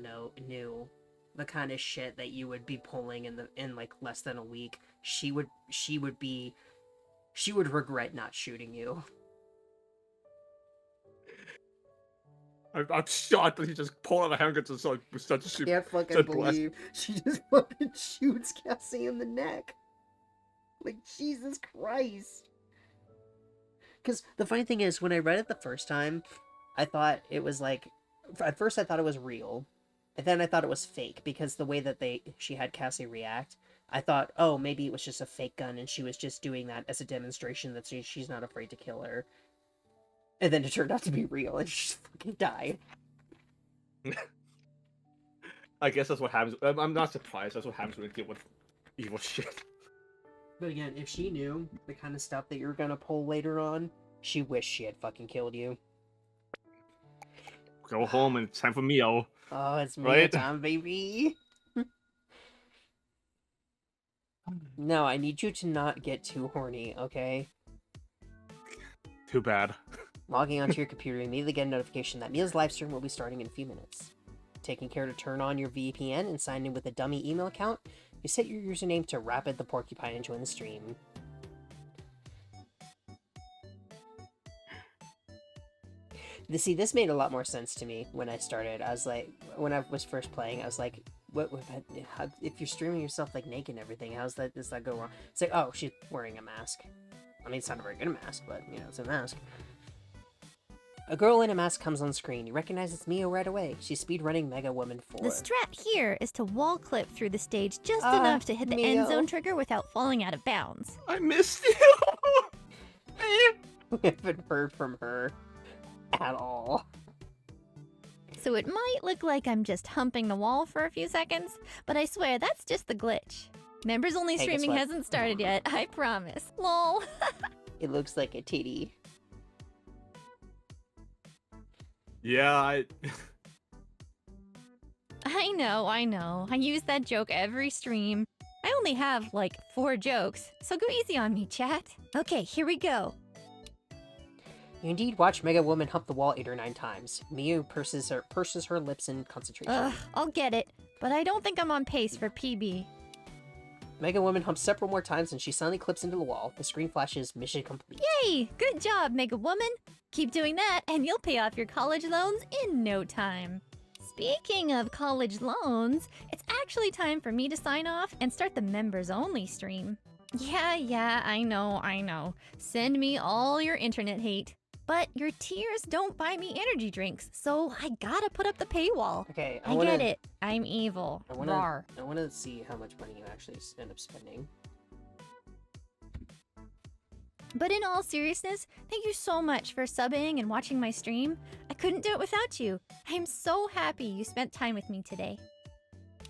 knew the kind of shit that you would be pulling in like less than a week, she would regret not shooting you.
I'm shocked that he just pulled out a handgun to such a shoot.
Can't fucking
such blast.
believe she just fucking shoots Cassie in the neck. Like, Jesus Christ. Because the funny thing is, when I read it the first time, I thought it was like, at first I thought it was real, and then I thought it was fake, because the way that she had Cassie react, I thought, oh, maybe it was just a fake gun, and she was just doing that as a demonstration that she's not afraid to kill her. And then it turned out to be real, and she just fucking died.
I guess that's what happens. I'm not surprised. That's what happens when you deal with evil shit.
But again, if she knew the kind of stuff that you're gonna pull later on, she wished she had fucking killed you.
Go home and it's time for meal.
Oh, it's meal
Right?
time, baby. No, I need you to not get too horny, okay?
Too bad.
Logging onto your computer, you immediately get a notification that Mia's live stream will be starting in a few minutes. Taking care to turn on your VPN and sign in with a dummy email account, you set your username to Rapid the Porcupine and join the stream. See, this made a lot more sense to me when I started. I was like, when I was first playing, I was like, if you're streaming yourself like naked and everything, does that go wrong? It's like, oh, she's wearing a mask. I mean, it's not a very good mask, but, you know, it's a mask. A girl in a mask comes on screen. You recognize it's Mia right away. She's speedrunning Mega Woman 4.
The strat here is to wall clip through the stage just
Ah,
enough to hit the
Mia.
end zone trigger without falling out of bounds.
I missed you.
We haven't heard from her at all.
So it might look like I'm just humping the wall for a few seconds, but I swear that's just the glitch. Members only
Hey, guess
streaming
what?
hasn't started yet, I promise. Lol.
It looks like a titty.
Yeah,
I know. I use that joke every stream. I only have, like, 4 jokes, so go easy on me, chat. Okay, here we go.
You indeed watch Mega Woman hump the wall 8 or 9 times. Mia purses her lips in concentration.
Ugh, I'll get it, but I don't think I'm on pace for PB.
Mega Woman humps several more times and she suddenly clips into the wall. The screen flashes mission complete.
Yay! Good job, Mega Woman! Keep doing that, and you'll pay off your college loans in no time. Speaking of college loans, it's actually time for me to sign off and start the members-only stream. Yeah, I know. Send me all your internet hate. But your tears don't buy me energy drinks, so I gotta put up the paywall.
Okay,
I get it. I'm evil.
I
Rar.
want to see how much money you actually end up spending.
But in all seriousness, thank you so much for subbing and watching my stream. I couldn't do it without you. I'm so happy you spent time with me today.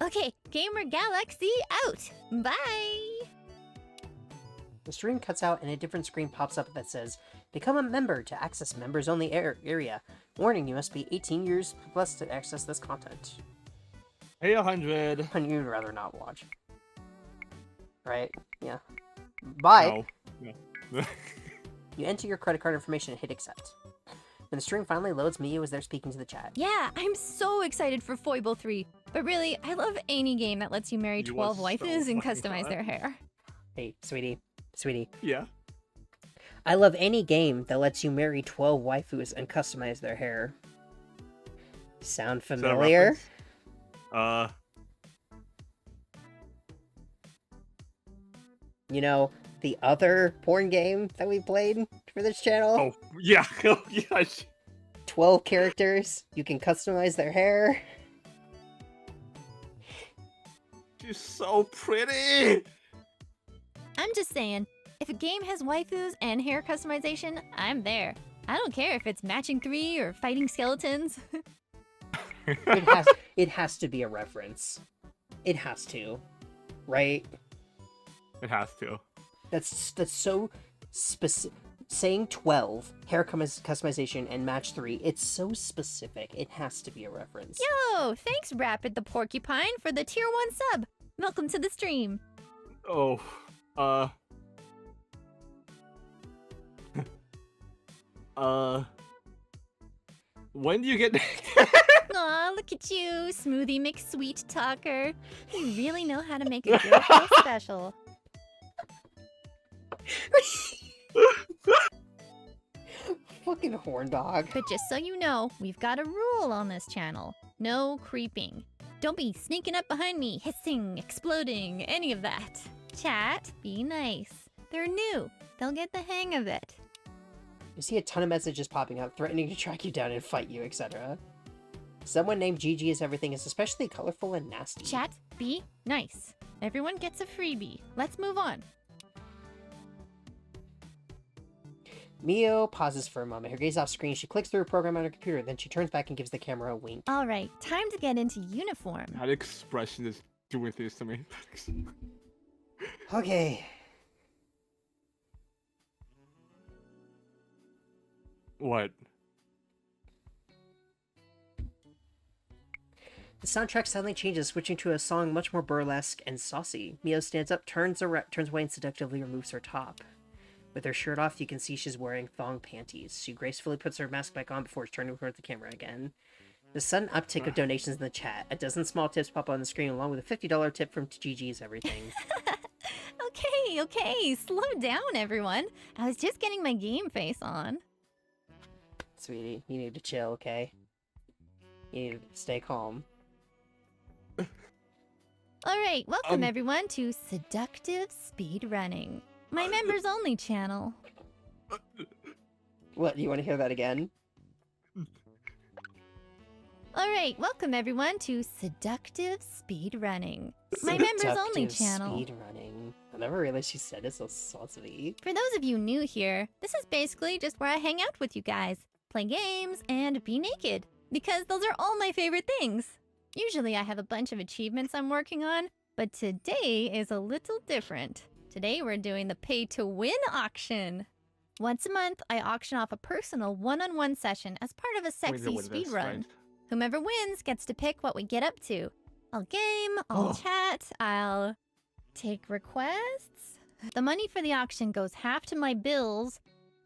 Okay, Gamer Galaxy out. Bye.
The stream cuts out and a different screen pops up that says, "Become a member to access members-only area. Warning, you must be 18 years plus to access this content."
Hey, 100.
And you'd rather not watch. Right? Yeah. Bye.
No.
You enter your credit card information and hit accept. When the stream finally loads, Mia was there speaking to the chat.
Yeah, I'm so excited for Foible 3. But really, I love any game that lets you marry
You
12
are so
waifus and
fucking
customize
hot.
their hair.
Hey, sweetie. Sweetie.
Yeah.
I love any game that lets you marry 12 waifus and customize their hair. Sound
Is that a
familiar?
reference?
You know, the other porn game that we played for this channel?
Oh, yeah. Oh, yeah.
12 characters. You can customize their hair.
She's so pretty.
I'm just saying, if a game has waifus and hair customization, I'm there. I don't care if it's matching 3 or fighting skeletons.
It has to be a reference. It has to. Right?
It has to.
That's so specific. Saying 12, hair customization, and match 3, it's so specific. It has to be a reference.
Yo, thanks Rapid the Porcupine for the tier 1 sub. Welcome to the stream.
Oh, when do you get?
Aw, look at you, Smoothie McSweet Talker. You really know how to make a girl feel special.
Fucking horn dog.
But just so you know, we've got a rule on this channel. No creeping. Don't be sneaking up behind me, hissing, exploding, any of that. Chat, be nice. They're new. They'll get the hang of it.
You see a ton of messages popping up, threatening to track you down and fight you, etc. Someone named Gigi is everything is especially colorful and nasty.
Chat, be nice. Everyone gets a freebie. Let's move on.
Mio pauses for a moment. Her gaze off screen. She clicks through a program on her computer. Then she turns back and gives the camera a wink.
All right, time to get into uniform.
That expression is doing things to me.
Okay.
What?
The soundtrack suddenly changes, switching to a song much more burlesque and saucy. Mio stands up, turns away, and seductively removes her top. With her shirt off, you can see she's wearing thong panties. She gracefully puts her mask back on before turning towards the camera again. The sudden uptick of donations in the chat. A dozen small tips pop on the screen, along with a $50 tip from GG's Everything.
Okay, slow down, everyone. I was just getting my game face on.
Sweetie, you need to chill, okay? You need to stay calm.
All right, welcome everyone to Seductive Speedrunning, my members-only channel.
What, you want to hear that again?
All right, welcome everyone to Seductive Speedrunning, my members-only
Seductive
channel.
Speedrunning. I never realized she said it so saucy.
For those of you new here, this is basically just where I hang out with you guys, play games, and be naked, because those are all my favorite things. Usually I have a bunch of achievements I'm working on, but today is a little different. Today we're doing the pay-to-win auction. Once a month, I auction off a personal one-on-one session as part of a sexy speedrun. Whomever wins gets to pick what we get up to. I'll game, I'll chat, I'll take requests. The money for the auction goes half to my bills,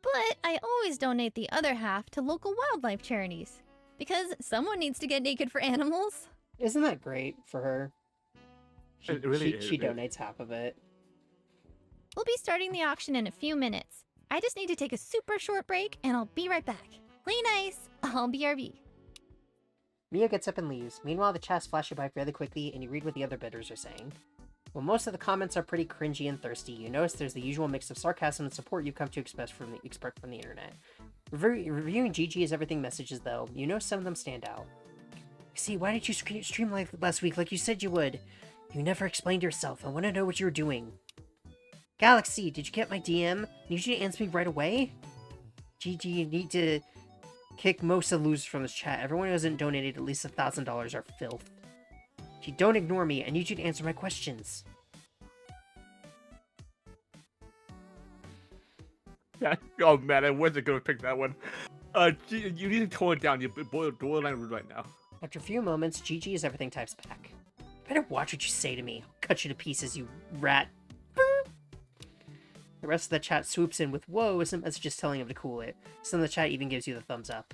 but I always donate the other half to local wildlife charities. Because someone needs to get naked for animals.
Isn't that great for her?
It really is.
She donates half of it.
We'll be starting the auction in a few minutes. I just need to take a super short break, and I'll be right back. Play nice. I'll BRB.
Mio gets up and leaves. Meanwhile, the chat's flashing by fairly quickly, and you read what the other bidders are saying. While most of the comments are pretty cringy and thirsty, you notice there's the usual mix of sarcasm and support you've come to expect from the internet. Reviewing GG's Everything messages, though, you know some of them stand out. See, why didn't you stream live last week like you said you would? You never explained yourself. I want to know what you were doing. Galaxy, did you get my DM? Need you to answer me right away? GG, you need to kick most of the losers from this chat. Everyone who hasn't donated at least $1,000 are filth. Gee, don't ignore me. I need you to answer my questions.
Yeah. Oh man, I wasn't gonna pick that one. You need to tone it down. You borderline rude right now.
After a few moments, GG is everything types back. Better watch what you say to me. I'll cut you to pieces, you rat. The rest of the chat swoops in with whoa as messages telling him to cool it. Some of the chat even gives you the thumbs up.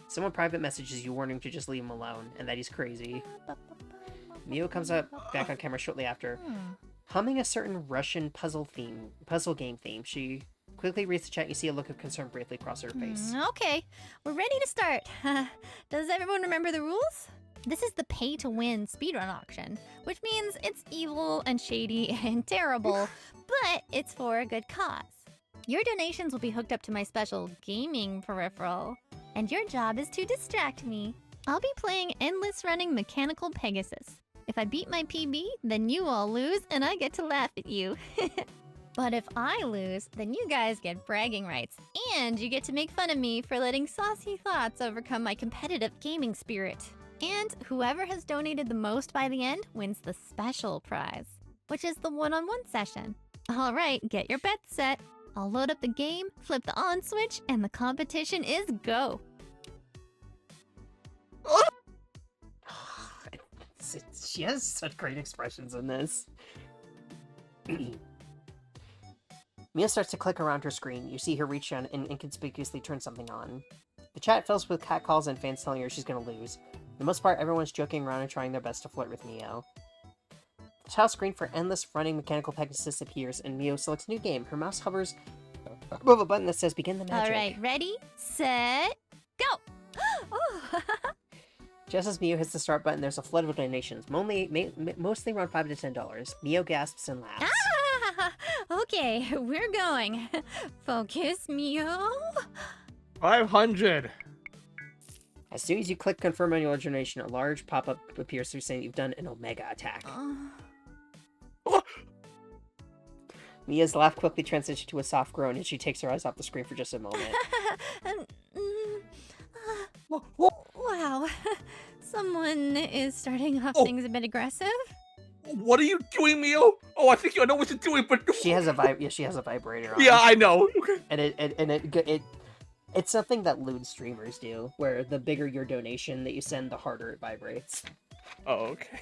Someone private messages you warning to just leave him alone, and that he's crazy. Mio comes up back on camera shortly after, humming a certain Russian puzzle game theme. She quickly reads the chat. You see a look of concern briefly cross her face.
Okay, we're ready to start. Does everyone remember the rules? This is the pay-to-win speedrun auction, which means it's evil and shady and terrible, but it's for a good cause. Your donations will be hooked up to my special gaming peripheral, and your job is to distract me. I'll be playing Endless Running Mechanical Pegasus. If I beat my PB, then you all lose and I get to laugh at you. But if I lose, then you guys get bragging rights, and you get to make fun of me for letting saucy thoughts overcome my competitive gaming spirit. And whoever has donated the most by the end wins the special prize, which is the one-on-one session. All right, get your bets set. I'll load up the game, flip the on switch, and the competition is go.
She has such great expressions in this. Mia starts to click around her screen. You see her reach down and inconspicuously turn something on. The chat fills with catcalls and fans telling her she's gonna lose. For the most part, everyone's joking around and trying their best to flirt with Mio. The title screen for Endless Running Mechanical Pegasus appears, and Mio selects new game. Her mouse hovers above a button that says begin the magic.
All right, ready, set, go! Oh.
Just as Mio hits the start button, there's a flood of donations, mostly around $5 to $10. Mio gasps and laughs.
Ah! Okay, we're going. Focus, Mio.
500.
As soon as you click confirm on your donation, a large pop-up appears through saying you've done an Omega attack. Mia's laugh quickly transitions to a soft groan, and she takes her eyes off the screen for just a moment.
Wow, someone is starting off things a bit aggressive.
What are you doing, Mio? Oh, I think I know what you're doing, but
she has a she has a vibrator on.
Yeah, I know. Okay.
And it's something that lewd streamers do, where the bigger your donation that you send, the harder it vibrates.
Oh, okay.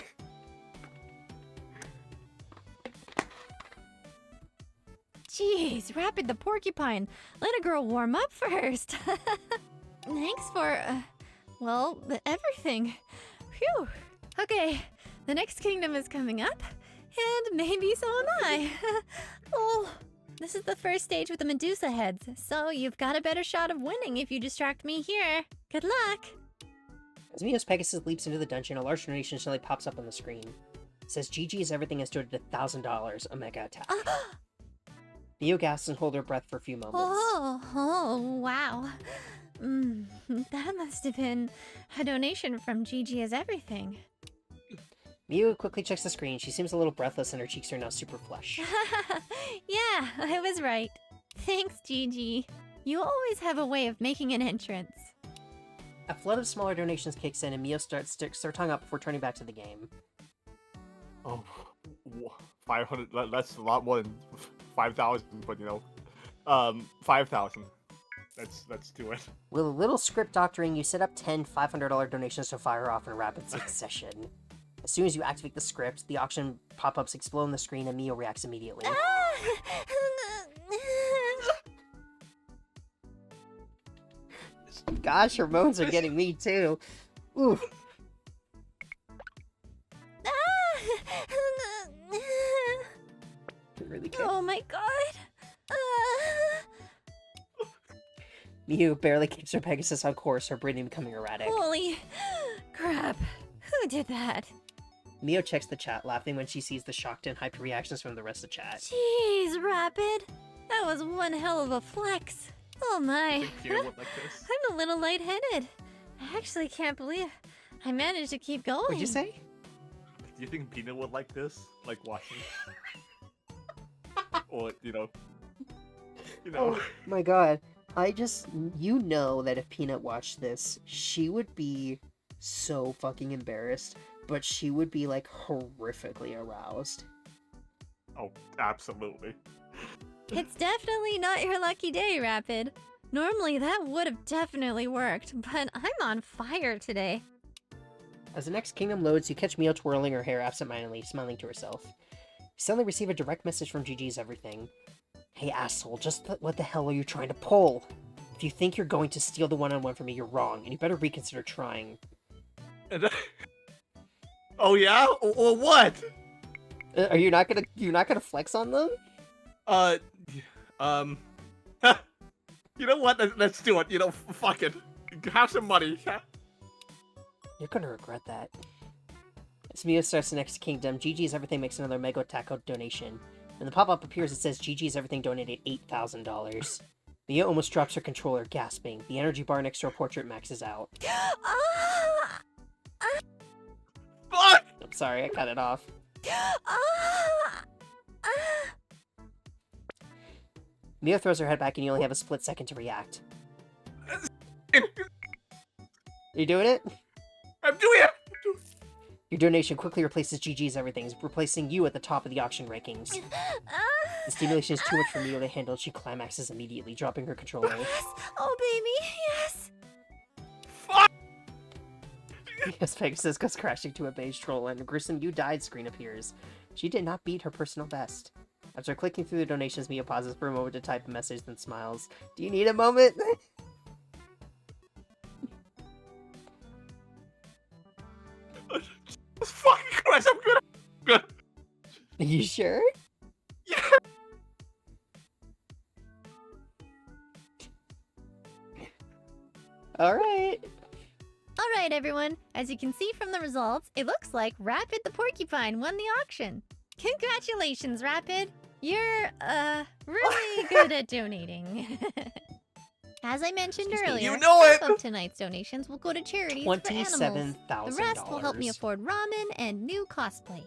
Jeez, Rapid the Porcupine, let a girl warm up first. Thanks for, well, everything. Phew. Okay, the next kingdom is coming up, and maybe so am I. Oh, this is the first stage with the Medusa heads, so you've got a better shot of winning if you distract me here. Good luck.
As Mio's Pegasus leaps into the dungeon, a large donation suddenly pops up on the screen. It says GG is everything has donated $1,000 Omega attack. Mio gasps and holds her breath for a few moments.
Oh, wow. That must have been a donation from GG is everything.
Mio quickly checks the screen. She seems a little breathless and her cheeks are now super flush.
Yeah, I was right. Thanks, GG. You always have a way of making an entrance.
A flood of smaller donations kicks in and Mio starts tongue up before turning back to the game.
Oh, 500, that's a lot more than 5,000, but you know, 5,000. Let's do it.
With a little script doctoring, you set up 10 $500 donations to fire off in rapid succession. As soon as you activate the script, the auction pop-ups explode on the screen and Mio reacts immediately. Gosh, her moans are getting me too. Ooh. Really good.
Oh my god.
Mio barely keeps her Pegasus on course, her breathing becoming erratic.
Holy crap. Who did that?
Mio checks the chat, laughing when she sees the shocked and hyped reactions from the rest of the chat.
Jeez, Rapid. That was one hell of a flex. Oh my. I'm a little lightheaded. I actually can't believe I managed to keep going.
What'd you say?
Do you think Peanut would like this? Like watching? or
Oh my god. You know that if Peanut watched this, she would be so fucking embarrassed, but she would be like horrifically aroused.
Oh, absolutely.
It's definitely not your lucky day, Rapid. Normally that would have definitely worked, but I'm on fire today.
As the next kingdom loads, you catch Mio twirling her hair absentmindedly, smiling to herself. You suddenly receive a direct message from GG's Everything. Hey asshole, what the hell are you trying to pull? If you think you're going to steal the one-on-one from me, you're wrong, and you better reconsider trying.
Oh yeah? Or what?
Are you're not gonna flex on them?
You know what? Let's do it. Fuck it. Have some money.
You're gonna regret that. As Mio starts the next kingdom, GG's Everything makes another Mega Taco donation. When the pop-up appears, it says GG's Everything donated $8,000. Mia almost drops her controller, gasping. The energy bar next to her portrait maxes out.
Fuck!
I'm sorry, I cut it off. Mia throws her head back and you only have a split second to react. Are you doing it?
I'm doing it!
Your donation quickly replaces GG's Everything, replacing you at the top of the auction rankings. The stimulation is too much for Mio to handle. She climaxes immediately, dropping her controller.
Yes! Oh, baby, yes!
Fuck!
As Pegasus goes crashing to a beige troll and a gruesome "You died" screen appears. She did not beat her personal best. After clicking through the donations, Mia pauses for a moment to type a message, then smiles. Do you need a moment?
Fucking Christ, I'm good. Good.
Are you sure?
Yeah.
Alright.
Alright, everyone. As you can see from the results, it looks like Rapid the Porcupine won the auction. Congratulations, Rapid! You're, really good at donating. As I mentioned earlier,
You know it!
half of tonight's donations will go to charities for animals.
$27,000.
The rest will help me afford ramen and new cosplay.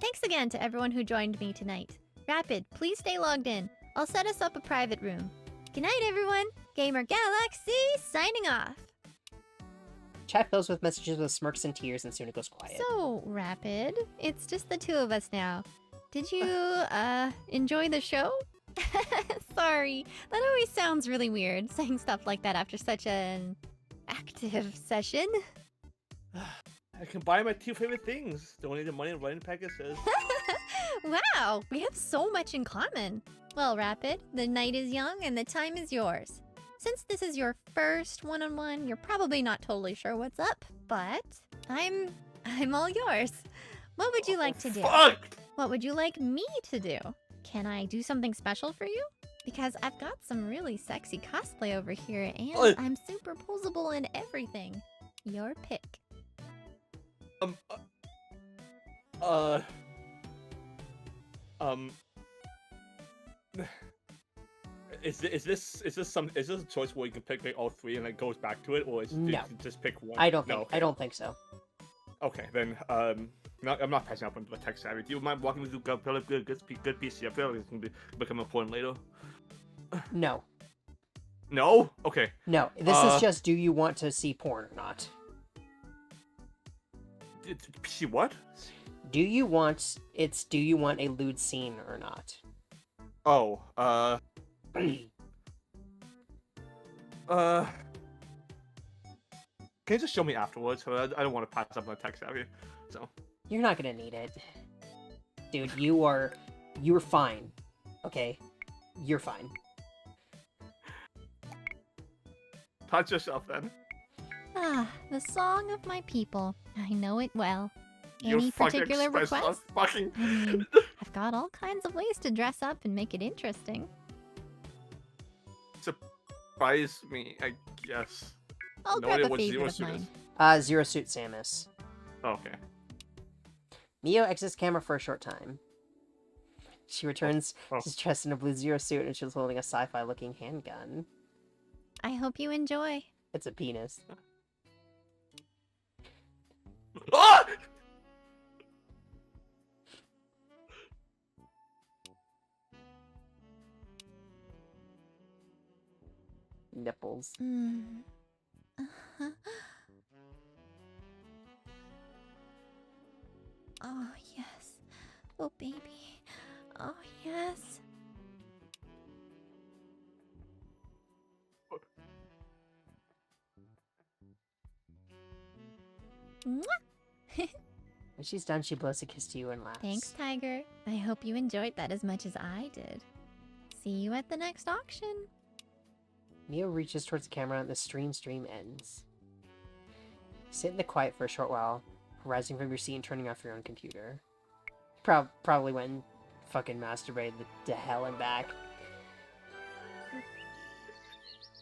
Thanks again to everyone who joined me tonight. Rapid, please stay logged in. I'll set us up a private room. Good night, everyone. Gamer Galaxy signing off.
Chat fills with messages with smirks and tears, and soon it goes quiet.
So, Rapid, it's just the two of us now. Did you, enjoy the show? Sorry, that always sounds really weird, saying stuff like that after such an active session.
I can buy my two favorite things. Donate the money and write in Pegasus.
Wow, we have so much in common. Well, Rapid, the night is young and the time is yours. Since this is your first one-on-one, you're probably not totally sure what's up, but I'm all yours. What would you like to do?
Fuck!
What would you like me to do? Can I do something special for you? Because I've got some really sexy cosplay over here, and I'm super posable and everything. Your pick.
Is this a choice where you can pick like all three and it goes back to it, or is
No.
you can just pick one?
I don't
No,
think.
okay.
I don't think so.
Okay, then I'm not passing up on the tech savvy. Do you mind walking me through good PC? I feel like it's gonna become important later.
No.
No? Okay.
No. This is just, do you want to see porn or not?
PC what?
Do you want a lewd scene or not?
Oh, can you just show me afterwards? I don't want to pass up on tech savvy, so.
You're not gonna need it. Dude, you're fine. Okay? You're fine.
Touch yourself then.
Ah, the song of my people. I know it well.
You
Any
fucking
particular
express
request?
fucking.
I mean, I've got all kinds of ways to dress up and make it interesting.
Surprise me, I guess.
I'll
No
grab
idea
a
what
favorite
Zero
of
Suit
mine.
is.
Zero Suit Samus.
Okay.
Mio exits camera for a short time. She returns.
Oh.
She's dressed in a blue Zero Suit and she's holding a sci-fi looking handgun.
I hope you enjoy.
It's a penis.
Ah!
Nipples.
Oh, yes. Oh, baby. Oh, yes. Mwah!
When she's done, she blows a kiss to you and laughs.
Thanks, Tiger. I hope you enjoyed that as much as I did. See you at the next auction.
Mio reaches towards the camera and the stream ends. Sit in the quiet for a short while, rising from your seat and turning off your own computer. Probably went and fucking masturbated to hell and back.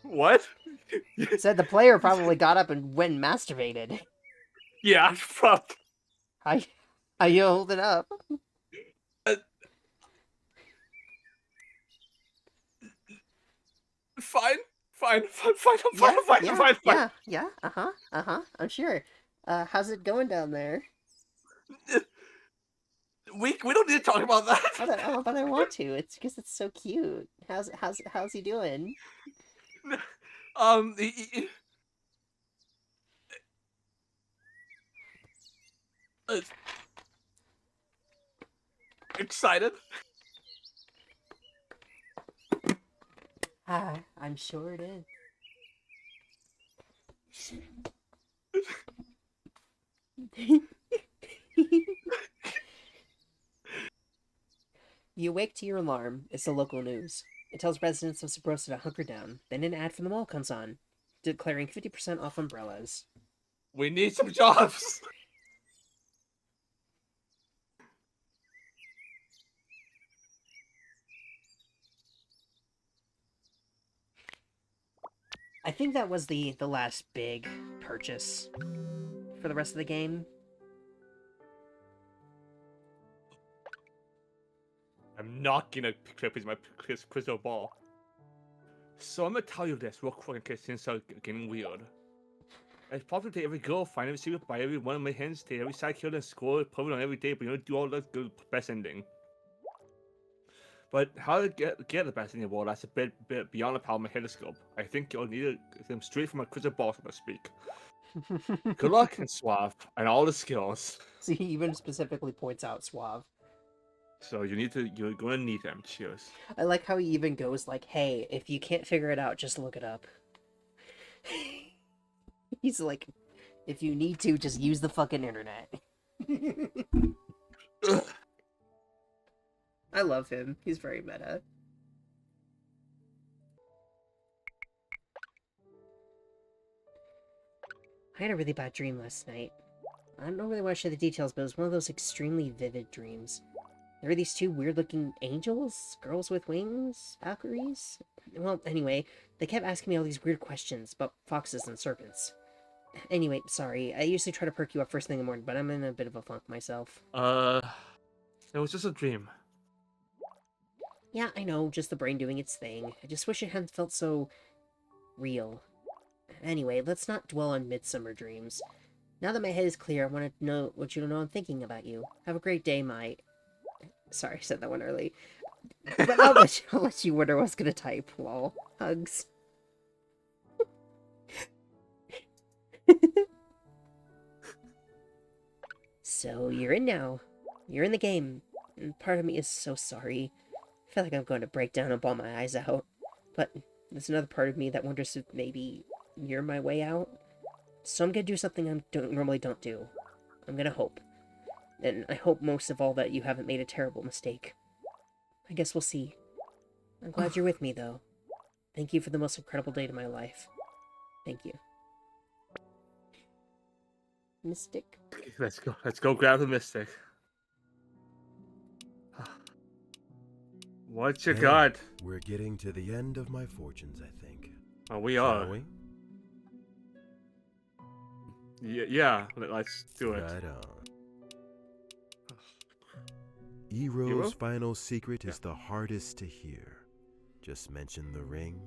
What?
Said the player probably got up and went and masturbated.
Yeah, fuck.
How you holding up?
Fine. I'm fine.
Yeah. I'm sure. How's it going down there?
We don't need to talk about that.
But I want to. It's because it's so cute. How's he doing?
Excited.
I'm sure it is. You awake to your alarm. It's the local news. It tells residents of Sabrosa to hunker down. Then an ad from the mall comes on, declaring 50% off umbrellas.
We need some jobs.
I think that was the last big purchase for the rest of the game.
I'm not gonna clip with my crystal ball. So I'm gonna tell you this real quick in case things start getting weird. It's possible to take every girl, find every secret, buy every one of my hints, take every side kill and score perfect on every day, but you don't do all that good best ending. But how to get the best ending, well, that's a bit beyond the power of my heloscope. I think you'll need them straight from my crystal ball, so to speak. Good luck and Suave, and all the skills.
So he even specifically points out Suave.
So you're gonna need them. Cheers.
I like how he even goes like, hey, if you can't figure it out, just look it up. He's like, if you need to, just use the fucking internet. I love him. He's very meta. I had a really bad dream last night. I don't really want to share the details, but it was one of those extremely vivid dreams. There were these two weird-looking angels? Girls with wings? Valkyries? Well, anyway, they kept asking me all these weird questions about foxes and serpents. Anyway, sorry. I usually try to perk you up first thing in the morning, but I'm in a bit of a funk myself.
It was just a dream.
Yeah, I know, just the brain doing its thing. I just wish it hadn't felt so... real. Anyway, let's not dwell on midsummer dreams. Now that my head is clear, I want to know what you know I'm thinking about you. Have a great day, my... Sorry, I said that one early. But I'll let you wonder what I was gonna type. Lol. Hugs. So, you're in now. You're in the game. And part of me is so sorry. I feel like I'm going to break down and bawl my eyes out. But there's another part of me that wonders if maybe you're my way out. So I'm gonna do something I normally don't do. I'm gonna hope. And I hope most of all that you haven't made a terrible mistake. I guess we'll see. I'm glad you're with me, though. Thank you for the most incredible day of my life. Thank you. Mystic.
Let's go grab the mystic. What you got?
We're getting to the end of my fortunes, I think.
Oh, we
Shall
are.
we?
Yeah, let's do it.
Right on. Eero's final secret is the hardest to hear. Just mention the ring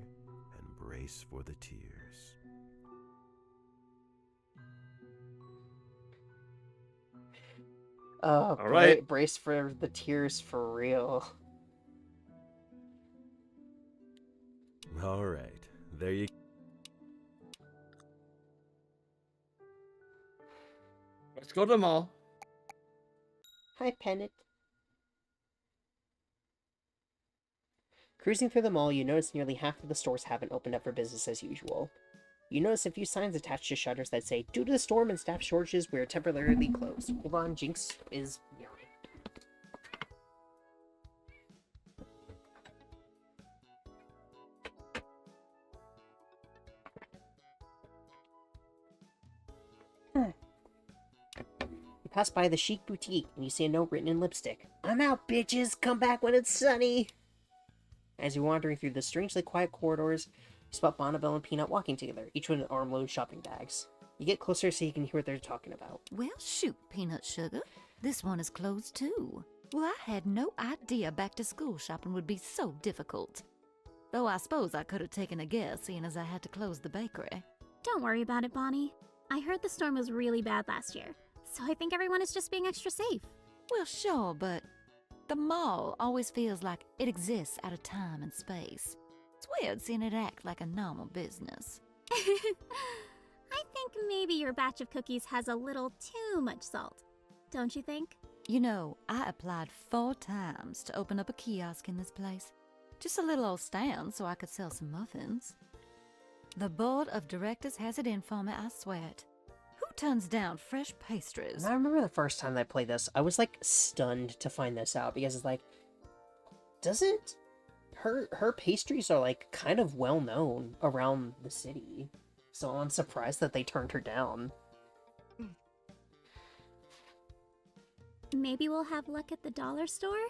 and brace for the tears.
Oh,
all right.
Brace for the tears for real.
All right. there you
Let's go to the mall.
Hi, Pennant. Cruising through the mall, you notice nearly half of the stores haven't opened up for business as usual. You notice a few signs attached to shutters that say, "Due to the storm and staff shortages, we are temporarily closed." Hold on, Jinx is yelling. You pass by the Chic Boutique, and you see a note written in lipstick. "I'm out, bitches! Come back when it's sunny!" As you're wandering through the strangely quiet corridors, you spot Bonnabelle and Peanut walking together, each with an armload of shopping bags. You get closer so you can hear what they're talking about.
Well, shoot, Peanut Sugar. This one is closed too. Well, I had no idea back to school shopping would be so difficult. Though I suppose I could have taken a guess, seeing as I had to close the bakery.
Don't worry about it, Bonnie. I heard the storm was really bad last year, so I think everyone is just being extra safe.
Well, sure, but the mall always feels like it exists out of time and space. It's weird seeing it act like a normal business.
I think maybe your batch of cookies has a little too much salt. Don't you think?
You know, I applied 4 times to open up a kiosk in this place. Just a little old stand so I could sell some muffins. The board of directors has it in for me, I swear it. Who turns down fresh pastries?
And I remember the first time I played this, I was like stunned to find this out because it's like, doesn't her pastries are like kind of well known around the city, so I'm surprised that they turned her down.
Maybe we'll have luck at the dollar store?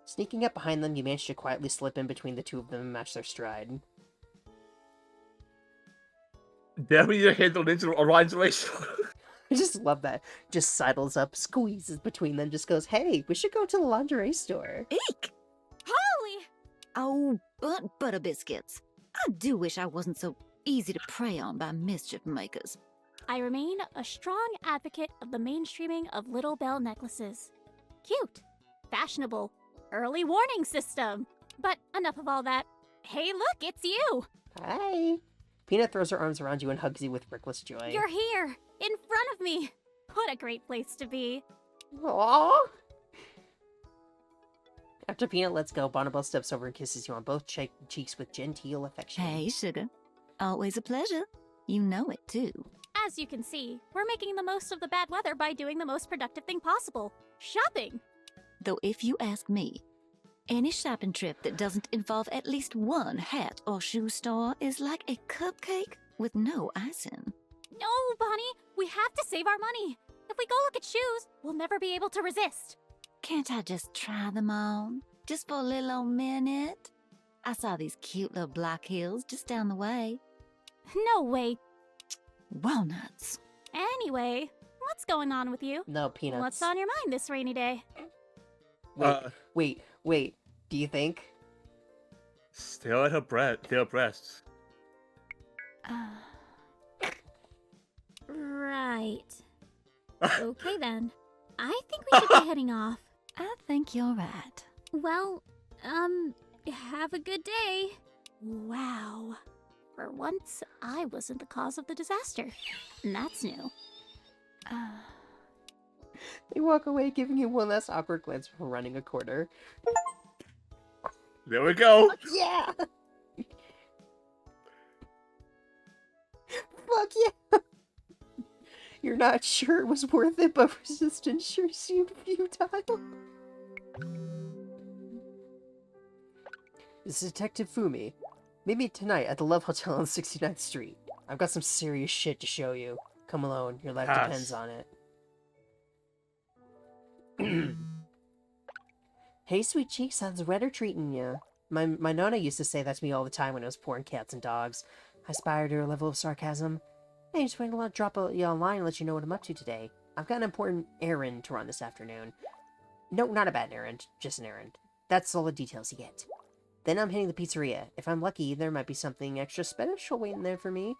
Sneaking up behind them, you manage to quietly slip in between the two of them and match their stride.
Dare me to handle Orion's race.
I just love that. Just sidles up, squeezes between them, just goes, "Hey, we should go to the lingerie store."
Eek!
Holly!
Oh, but butter biscuits. I do wish I wasn't so easy to prey on by mischief makers.
I remain a strong advocate of the mainstreaming of little bell necklaces. Cute, fashionable, early warning system. But enough of all that. Hey, look, it's you!
Hi. Peanut throws her arms around you and hugs you with reckless joy.
You're here, in front of me. What a great place to be.
Aww. After Peanut lets go, Bonnabelle steps over and kisses you on both cheeks with genteel affection.
Hey, sugar. Always a pleasure. You know it, too.
As you can see, we're making the most of the bad weather by doing the most productive thing possible. Shopping!
Though if you ask me, any shopping trip that doesn't involve at least one hat or shoe store is like a cupcake with no icing.
No, Bonnie! We have to save our money! If we go look at shoes, we'll never be able to resist.
Can't I just try them on? Just for a little old minute? I saw these cute little black heels just down the way.
No way.
Walnuts.
Anyway, what's going on with you?
No, Peanuts.
What's on your mind this rainy day?
Wait. Do you think?
Stare at their breasts.
Right. Okay then. I think we should be heading off.
I think you're right.
Well, have a good day. Wow. For once, I wasn't the cause of the disaster. And that's new.
They walk away, giving you one last awkward glance before running a corner.
There we go.
Yeah! Fuck yeah! You're not sure it was worth it, but resistance sure seemed futile. This is Detective Fumi. Meet me tonight at the Love Hotel on 69th Street. I've got some serious shit to show you. Come alone, your life depends on it. Hey, sweet cheeks, how's the weather treating you? My nonna used to say that to me all the time when I was pouring cats and dogs. I aspired to her level of sarcasm. Hey, just wanted to drop you online and let you know what I'm up to today. I've got an important errand to run this afternoon. No, not a bad errand, just an errand. That's all the details you get. Then I'm hitting the pizzeria. If I'm lucky, there might be something extra special waiting there for me.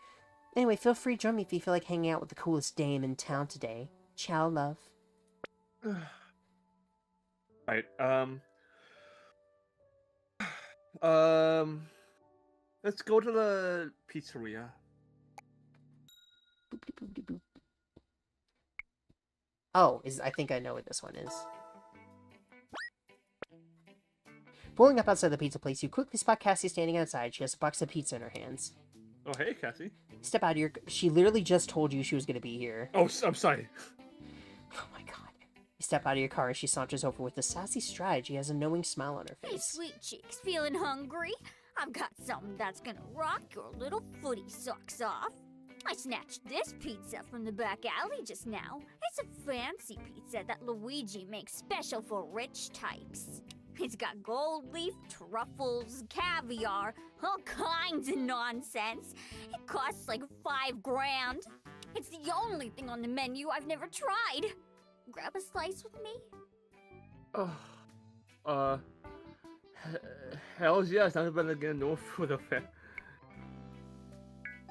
Anyway, feel free to join me if you feel like hanging out with the coolest dame in town today. Ciao, love.
Right, Let's go to the pizzeria.
Boop, boop, boop, boop. Oh, I think I know what this one is. Pulling up outside the pizza place, you quickly spot Cassie standing outside. She has a box of pizza in her hands.
Oh, hey, Cassie.
Step out of your... She literally just told you she was going to be here.
Oh, I'm sorry.
Oh my god. You step out of your car and she saunters over with a sassy stride. She has a knowing smile on her
Hey,
face.
sweet cheeks, feeling hungry? I've got something that's gonna rock your little footy socks off. I snatched this pizza from the back alley just now. It's a fancy pizza that Luigi makes special for rich types. It's got gold leaf, truffles, caviar, all kinds of nonsense. It costs like $5 grand. It's the only thing on the menu I've never tried. Grab a slice with me?
Hells yes, I'm gonna get no food of it.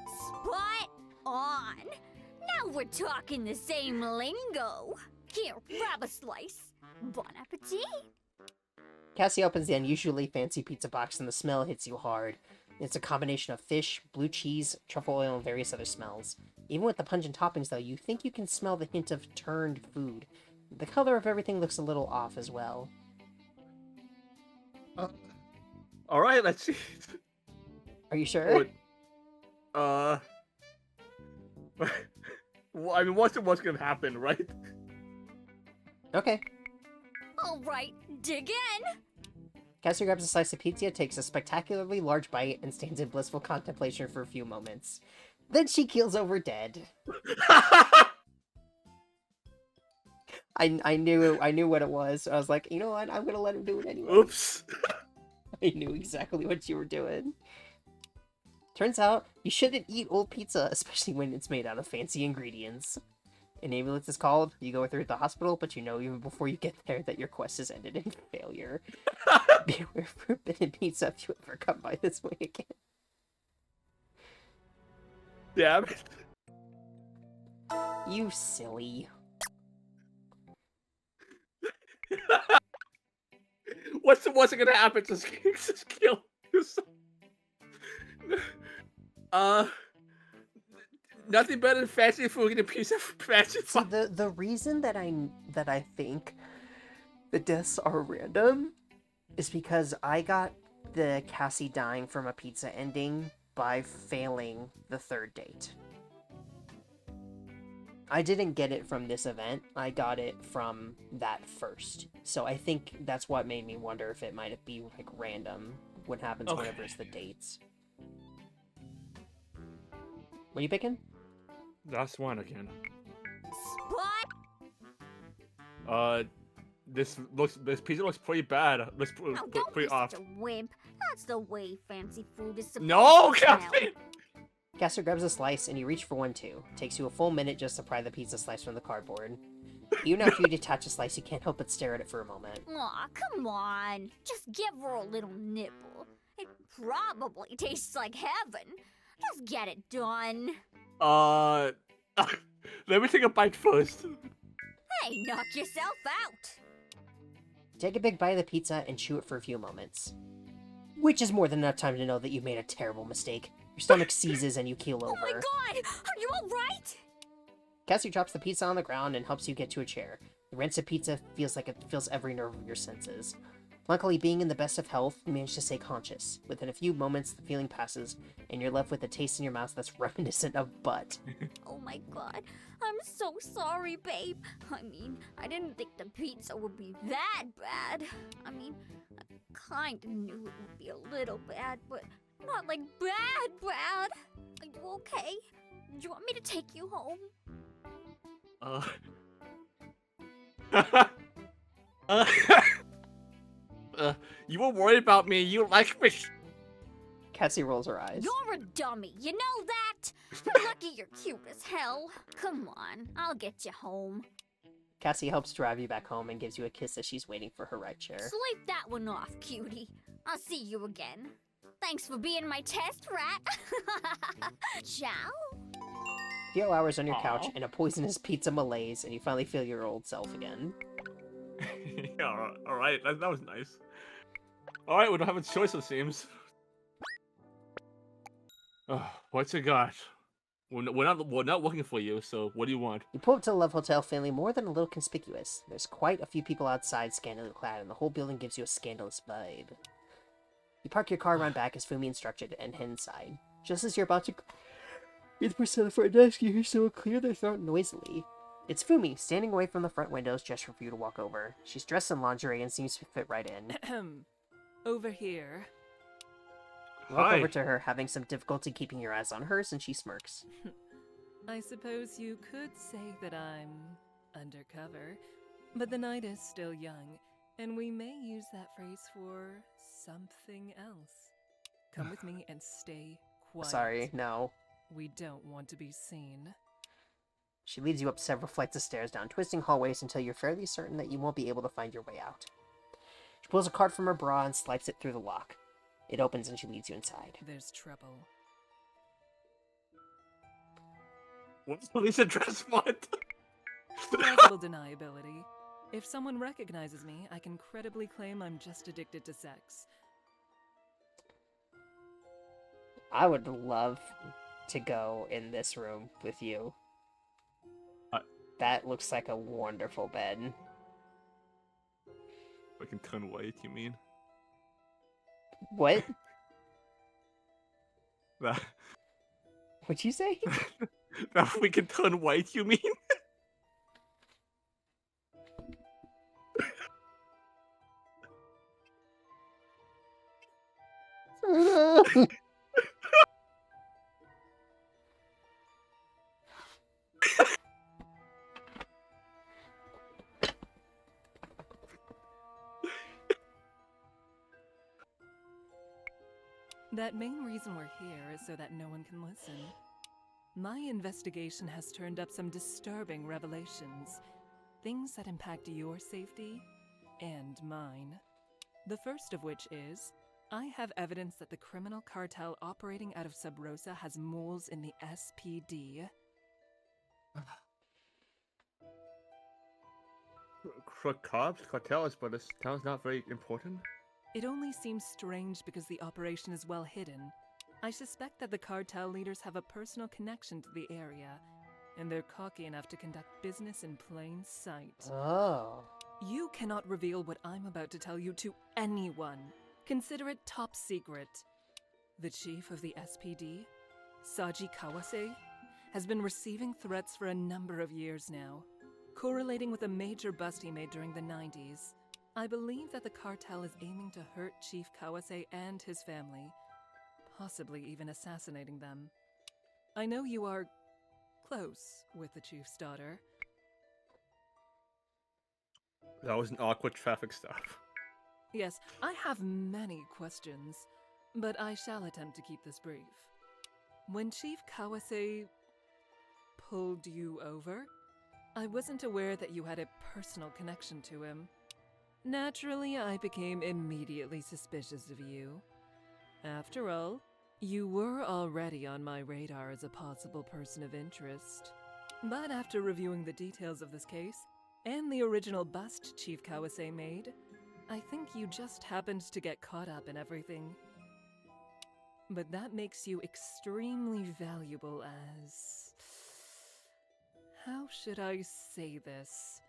Spot on. Now we're talking the same lingo. Here, grab a slice. Bon appetit.
Cassie opens the unusually fancy pizza box and the smell hits you hard. It's a combination of fish, blue cheese, truffle oil, and various other smells. Even with the pungent toppings, though, you think you can smell the hint of turned food. The color of everything looks a little off as well.
Alright, let's see.
Are you sure?
Well, I mean, what's gonna happen, right?
Okay.
All right, dig in.
Cassie grabs a slice of pizza, takes a spectacularly large bite, and stands in blissful contemplation for a few moments. Then she keels over dead. I knew what it was. I was like, you know what? I'm gonna let him do it anyway.
Oops.
I knew exactly what you were doing. Turns out, you shouldn't eat old pizza, especially when it's made out of fancy ingredients. An ambulance is called, you go with her to the hospital, but you know even before you get there that your quest has ended in failure. Beware forbidden pizza if you ever come by this way again.
Damn it.
You silly.
What's gonna happen? Just kill yourself. Nothing better than fancy food and a piece of fancy food.
See, the reason that I think the deaths are random is because I got the Cassie dying from a pizza ending by failing the third date. I didn't get it from this event. I got it from that first. So I think that's what made me wonder if it might be like random what happens whenever it's the dates. What are you picking?
That's one again.
Spot.
This pizza looks pretty bad. Looks
Now don't
pretty
be
off.
such a wimp. That's the way fancy food is supposed
No,
to smell.
Cassie!
Cassie grabs a slice and you reach for one too. Takes you a full minute just to pry the pizza slice from the cardboard. Even after you detach a slice, you can't help but stare at it for a moment.
Aw, come on. Just give her a little nibble. It probably tastes like heaven. Just get it done.
Let me take a bite first.
Hey, knock yourself out.
Take a big bite of the pizza and chew it for a few moments. Which is more than enough time to know that you made a terrible mistake. Your stomach seizes and you keel over.
Oh my god! Are you alright?
Cassie drops the pizza on the ground and helps you get to a chair. The rancid pizza feels like it fills every nerve of your senses. Luckily, being in the best of health, you manage to stay conscious. Within a few moments, the feeling passes, and you're left with a taste in your mouth that's reminiscent of butt.
Oh my god. I'm so sorry, babe. I mean, I didn't think the pizza would be that bad. I mean, I kinda knew it would be a little bad, but not like bad. Are you okay? Do you want me to take you home?
You were worried about me. You like me.
Cassie rolls her eyes.
You're a dummy, you know that? You're lucky you're cute as hell. Come on, I'll get you home.
Cassie helps drive you back home and gives you a kiss as she's waiting for her ride share.
Sleep that one off, cutie. I'll see you again. Thanks for being my test rat. Ciao.
A few hours on your couch and a poisonous pizza malaise, and you finally feel your old self again.
Yeah, alright, that was nice. Alright, we don't have a choice, it seems. What's you got? We're not looking for you. So what do you want?
You pull up to the Love Hotel, feeling more than a little conspicuous. There's quite a few people outside, scantily clad, and the whole building gives you a scandalous vibe. You park your car around back as Fumi instructed and head inside. Just as you're about to reach the person at the front desk, you hear someone clear their throat noisily. It's Fumi, standing away from the front windows, gesturing for you to walk over. She's dressed in lingerie and seems to fit right in.
Over here.
You walk
Hi.
over to her, having some difficulty keeping your eyes on hers, and she smirks.
I suppose you could say that I'm undercover, but the night is still young, and we may use that phrase for something else. Come with me and stay quiet.
Sorry, no.
We don't want to be seen.
She leads you up several flights of stairs down twisting hallways until you're fairly certain that you won't be able to find your way out. She pulls a card from her bra and slides it through the lock. It opens and she leads you inside.
There's trouble.
What's police address? What?
Plausible deniability. If someone recognizes me, I can credibly claim I'm just addicted to sex.
I would love to go in this room with you. That looks like a wonderful bed.
We can turn white. You mean?
What?
That
What'd you say?
that we can turn white. You mean?
That main reason we're here is so that no one can listen. My investigation has turned up some disturbing revelations. Things that impact your safety and mine. The first of which is, I have evidence that the criminal cartel operating out of Sub Rosa has moles in the SPD.
Cops, cartels, but this town's not very important.
It only seems strange because the operation is well hidden. I suspect that the cartel leaders have a personal connection to the area, and they're cocky enough to conduct business in plain sight.
Oh.
You cannot reveal what I'm about to tell you to anyone. Consider it top secret. The chief of the SPD, Saji Kawase, has been receiving threats for a number of years now, correlating with a major bust he made during the 90s. I believe that the cartel is aiming to hurt Chief Kawase and his family, possibly even assassinating them. I know you are close with the chief's daughter.
That was an awkward traffic stop.
Yes, I have many questions, but I shall attempt to keep this brief. When Chief Kawase pulled you over, I wasn't aware that you had a personal connection to him. Naturally, I became immediately suspicious of you. After all, you were already on my radar as a possible person of interest. But after reviewing the details of this case, and the original bust Chief Kawase made, I think you just happened to get caught up in everything. But that makes you extremely valuable as... how should I say this?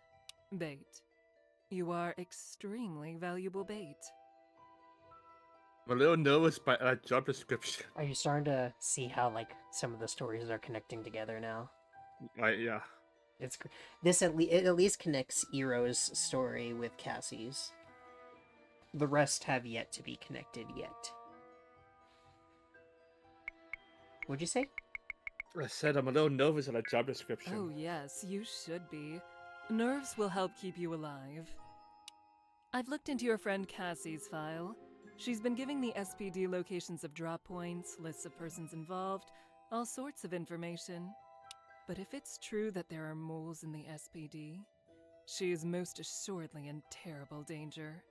Bait. You are extremely valuable bait.
I'm a little nervous by that job description.
Are you starting to see how, like, some of the stories are connecting together now?
Yeah.
It at least connects Eero's story with Cassie's. The rest have yet to be connected yet. What'd you say?
I said I'm a little nervous on that job description.
Oh yes, you should be. Nerves will help keep you alive. I've looked into your friend Cassie's file. She's been giving the SPD locations of drop points, lists of persons involved, all sorts of information. But if it's true that there are moles in the SPD, she is most assuredly in terrible danger.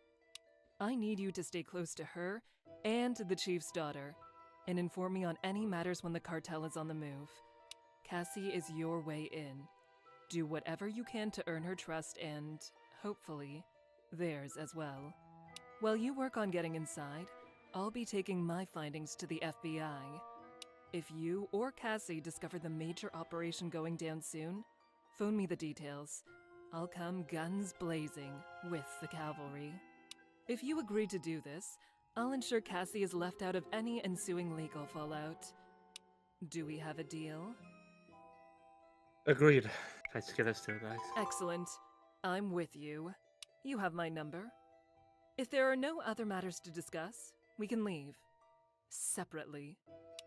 I need you to stay close to her and the chief's daughter, and inform me on any matters when the cartel is on the move. Cassie is your way in. Do whatever you can to earn her trust and, hopefully, theirs as well. While you work on getting inside, I'll be taking my findings to the FBI. If you or Cassie discover the major operation going down soon, phone me the details. I'll come guns blazing with the cavalry. If you agree to do this, I'll ensure Cassie is left out of any ensuing legal fallout. Do we have a deal?
Agreed. Let's get us to it, guys.
Excellent. I'm with you. You have my number. If there are no other matters to discuss, we can leave. Separately.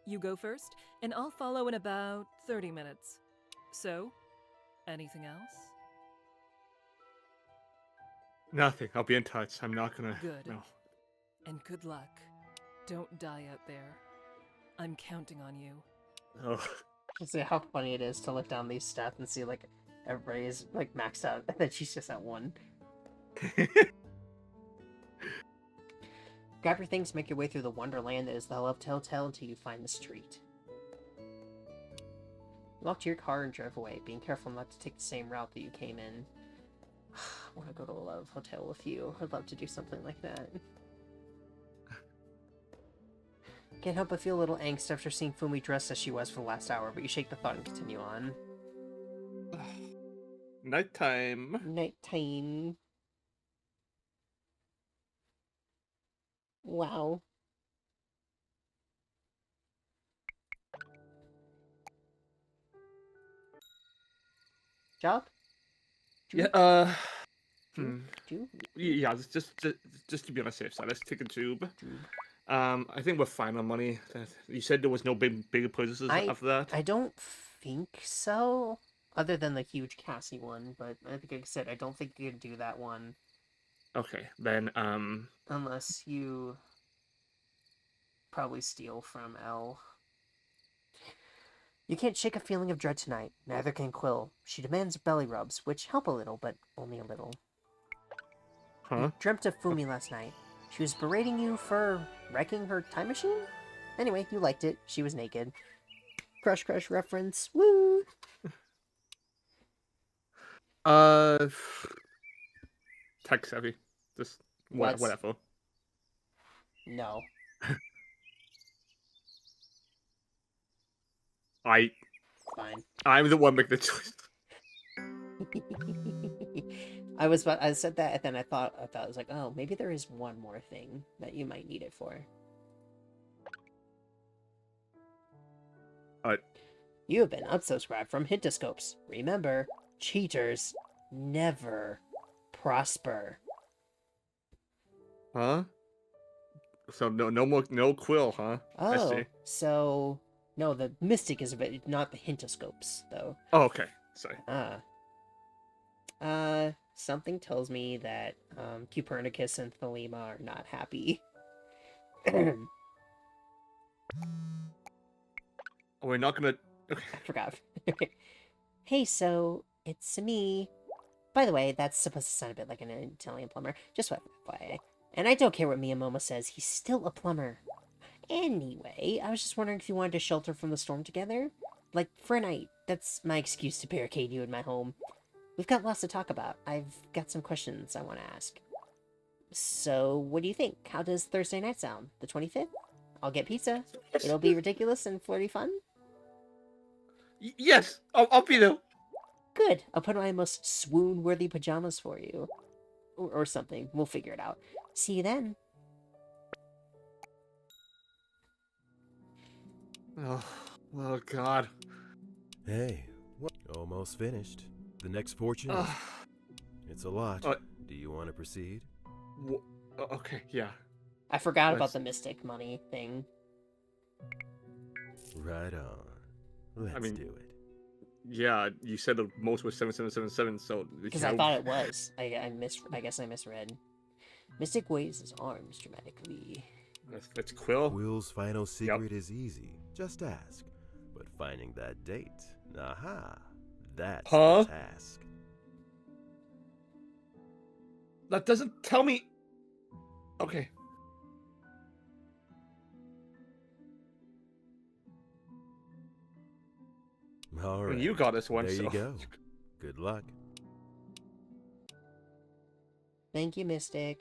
You go first, and I'll follow in about 30 minutes. So, anything else?
Nothing. I'll be in touch. I'm not gonna.
Good.
No.
And good luck. Don't die out there. I'm counting on you.
Oh.
Just see how funny it is to look down these stats and see like everybody is like maxed out, and then she's just at 1. Grab your things, make your way through the wonderland that is the Love Telltale until you find the street. You walked to your car and drove away, being careful not to take the same route that you came in. I want to go to a Love Hotel with you. I'd love to do something like that. Can't help but feel a little angst after seeing Fumi dressed as she was for the last hour, but you shake the thought and continue on.
Nighttime.
Nighttime. Wow. Job?
Yeah,
Tube?
yeah, just to be on the safe side, let's take a tube. I think we're fine on money. You said there was no bigger purchases after that?
I don't think so. Other than the huge Cassie one, but I think like I said, I don't think you can do that one.
Okay, then,
Unless you probably steal from Elle. You can't shake a feeling of dread tonight. Neither can Quill. She demands belly rubs, which help a little, but only a little.
Huh?
You dreamt of Fumi last night. She was berating you for wrecking her time machine? Anyway, you liked it. She was naked. Crush Crush reference. Woo!
Tech savvy. Just
What's-
whatever.
No. Fine.
I'm the one making the choice.
I said that, and then I thought I was like, oh, maybe there is one more thing that you might need it for. You have been unsubscribed from Hintoscopes. Remember, cheaters never prosper.
Huh? So no Quill, huh? I
Oh,
see.
so no, the Mystic is a bit, not the Hintoscopes, though.
Oh, okay. Sorry.
Something tells me that Copernicus and Thelema are not happy.
We're not gonna. Okay.
I forgot. Hey, so it's me. By the way, that's supposed to sound a bit like an Italian plumber. Just FYI. And I don't care what Miyamoto says, he's still a plumber. Anyway, I was just wondering if you wanted to shelter from the storm together? Like, for a night. That's my excuse to barricade you in my home. We've got lots to talk about. I've got some questions I want to ask. So, what do you think? How does Thursday night sound? The 25th? I'll get pizza. It'll be ridiculous and flirty fun.
Yes, I'll be there.
Good. I'll put on my most swoon-worthy pajamas for you. Or something. We'll figure it out. See you then.
Oh God.
Hey, what? Almost finished. The next portion? It's a lot. Do you want to proceed?
Okay, yeah.
I forgot about the Mystic money thing.
Right on. Let's do it.
Yeah, you said the most was 7777, so
Because I thought it was. I guess I misread. Mystic waves his arms dramatically.
That's Quill.
Quill's final secret is easy. Just ask. But finding that date, aha, that's the task.
That doesn't tell me. Okay.
All right.
You got this one.
There
so.
you go. Good luck.
Thank you, Mystic.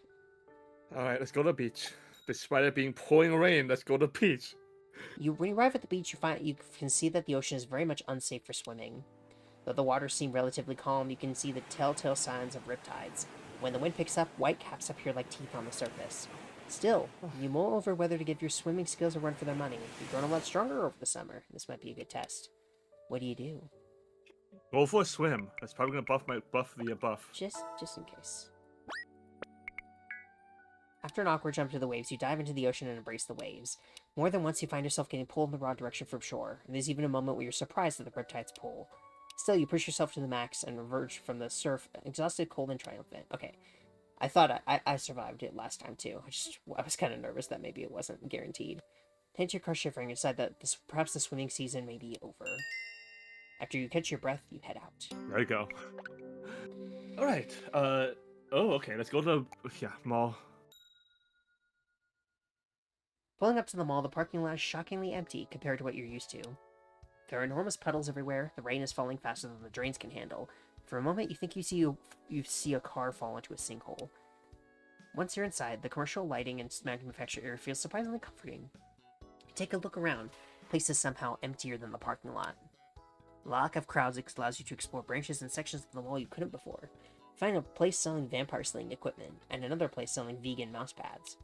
All right, let's go to the beach. Despite it being pouring rain, let's go to the beach.
When you arrive at the beach, you can see that the ocean is very much unsafe for swimming. Though the waters seem relatively calm, you can see the telltale signs of riptides. When the wind picks up, white caps appear like teeth on the surface. Still, you mull over whether to give your swimming skills a run for their money. You've grown a lot stronger over the summer. This might be a good test. What do you do?
Go for a swim. That's probably gonna buff the buff.
Just in case. After an awkward jump to the waves, you dive into the ocean and embrace the waves. More than once, you find yourself getting pulled in the wrong direction from shore, and there's even a moment where you're surprised at the riptide's pull. Still, you push yourself to the max and emerge from the surf, exhausted, cold, and triumphant. Okay. I thought I survived it last time, too. I was kind of nervous that maybe it wasn't guaranteed. Hence your car shivering, you decide that perhaps the swimming season may be over. After you catch your breath, you head out.
There you go. Alright, oh, okay, let's go to the, mall.
Pulling up to the mall, the parking lot is shockingly empty compared to what you're used to. There are enormous puddles everywhere, the rain is falling faster than the drains can handle. For a moment, you think you see a car fall into a sinkhole. Once you're inside, the commercial lighting and manufactured area feels surprisingly comforting. You take a look around. The place is somehow emptier than the parking lot. The lack of crowds allows you to explore branches and sections of the mall you couldn't before. Find a place selling vampire slaying equipment, and another place selling vegan mouse pads.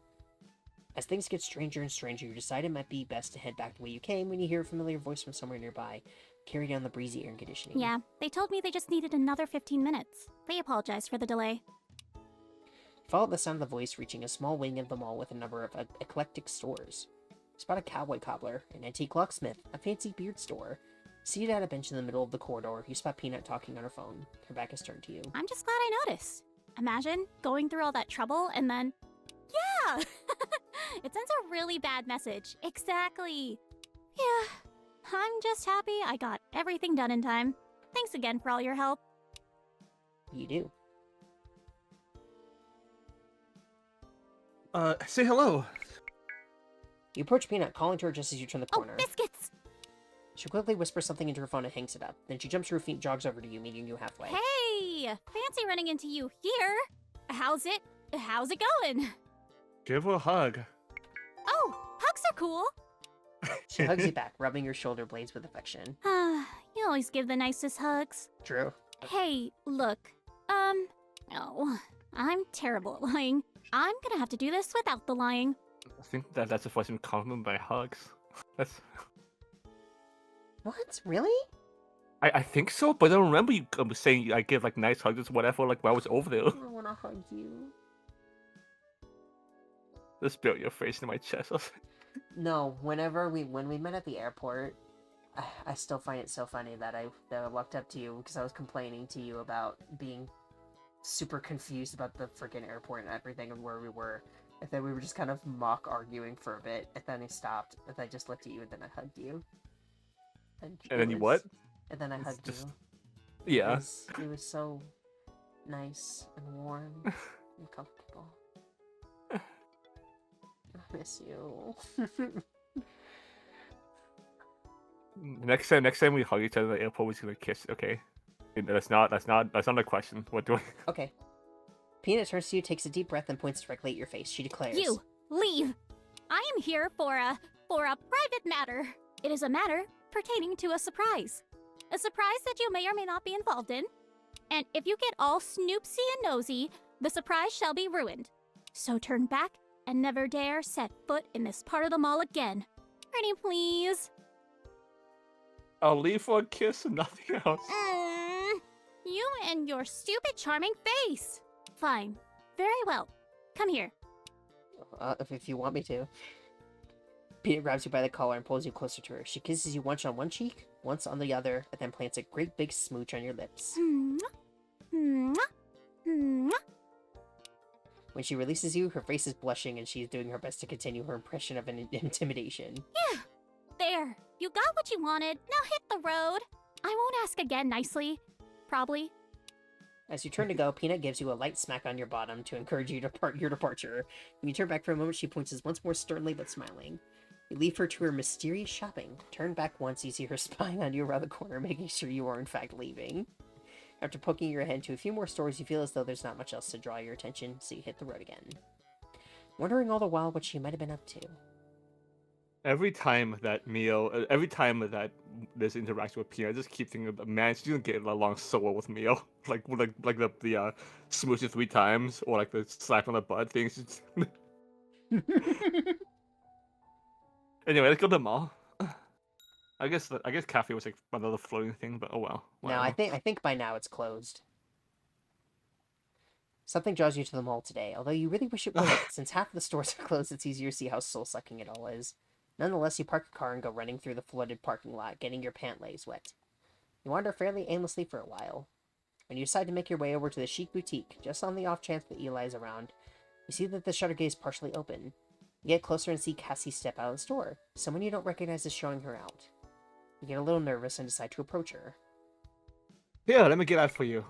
As things get stranger and stranger, you decide it might be best to head back the way you came when you hear a familiar voice from somewhere nearby, carry down the breezy air conditioning.
Yeah, they told me they just needed another 15 minutes. They apologized for the delay.
Follow the sound of the voice reaching a small wing of the mall with a number of eclectic stores. Spot a cowboy cobbler, an antique locksmith, a fancy beard store. Seated at a bench in the middle of the corridor, you spot Peanut talking on her phone. Her back is turned to you.
I'm just glad I noticed. Imagine going through all that trouble and then... Yeah! It sends a really bad message. Exactly. Yeah. I'm just happy I got everything done in time. Thanks again for all your help.
You do.
Say hello.
You approach Peanut, calling to her just as you turn the corner.
Oh, biscuits!
She quickly whispers something into her phone and hangs it up. Then she jumps to her feet and jogs over to you, meeting you halfway.
Hey! Fancy running into you here. How's it going?
Give her a hug.
Oh, hugs are cool.
She hugs you back, rubbing your shoulder blades with affection.
You always give the nicest hugs.
True.
Hey, look. Oh, I'm terrible at lying. I'm gonna have to do this without the lying.
I think that's the first compliment by hugs. That's...
What? Really?
I think so, but I don't remember you saying I give like nice hugs or whatever, like when I was over there.
I wanna hug you.
Just build your face in my chest.
No, when we met at the airport, I still find it so funny that I walked up to you because I was complaining to you about being super confused about the freaking airport and everything and where we were. And then we were just kind of mock arguing for a bit, and then I stopped, and I just looked at you, and then I hugged you.
And then you what?
And then I hugged
just...
you.
Yeah.
It was so nice and warm and comfortable. I miss you.
Next time we hug each other at the airport, we're just gonna kiss. Okay. That's not a question. What do I?
Okay. Peanut turns to you, takes a deep breath, and points directly at your face. She declares,
You leave. I am here for a private matter. It is a matter pertaining to a surprise. A surprise that you may or may not be involved in. And if you get all snoopsy and nosy, the surprise shall be ruined. So turn back and never dare set foot in this part of the mall again. Pretty please.
I'll leave for a kiss and nothing else.
You and your stupid charming face. Fine. Very well. Come here.
If you want me to. Peanut grabs you by the collar and pulls you closer to her. She kisses you once on one cheek, once on the other, and then plants a great big smooch on your lips. When she releases you, her face is blushing and she is doing her best to continue her impression of an intimidation.
Yeah. There. You got what you wanted. Now hit the road. I won't ask again nicely. Probably.
As you turn to go, Peanut gives you a light smack on your bottom to encourage you to your departure. When you turn back for a moment, she points once more sternly but smiling. You leave her to her mysterious shopping. Turn back once, you see her spying on you around the corner, making sure you are in fact leaving. After poking your head to a few more stores, you feel as though there's not much else to draw your attention, so you hit the road again. Wondering all the while what she might have been up to.
Every time that every time that this interaction with Pia, I just keep thinking, man, she's gonna get along so well with Mio. Like the smooching 3 times, or like the slap on the butt thing. Anyway, let's go to the mall. I guess cafe was like another floating thing, but oh well.
No,
whatever.
I think by now it's closed. Something draws you to the mall today, although you really wish it would. Since half of the stores are closed, it's easier to see how soul-sucking it all is. Nonetheless, you park your car and go running through the flooded parking lot, getting your pant legs wet. You wander fairly aimlessly for a while. When you decide to make your way over to the chic boutique, just on the off chance that Eli is around, you see that the shutter gate is partially open. You get closer and see Cassie step out of the store. Someone you don't recognize is showing her out. You get a little nervous and decide to approach her.
Yeah, let me get out for you.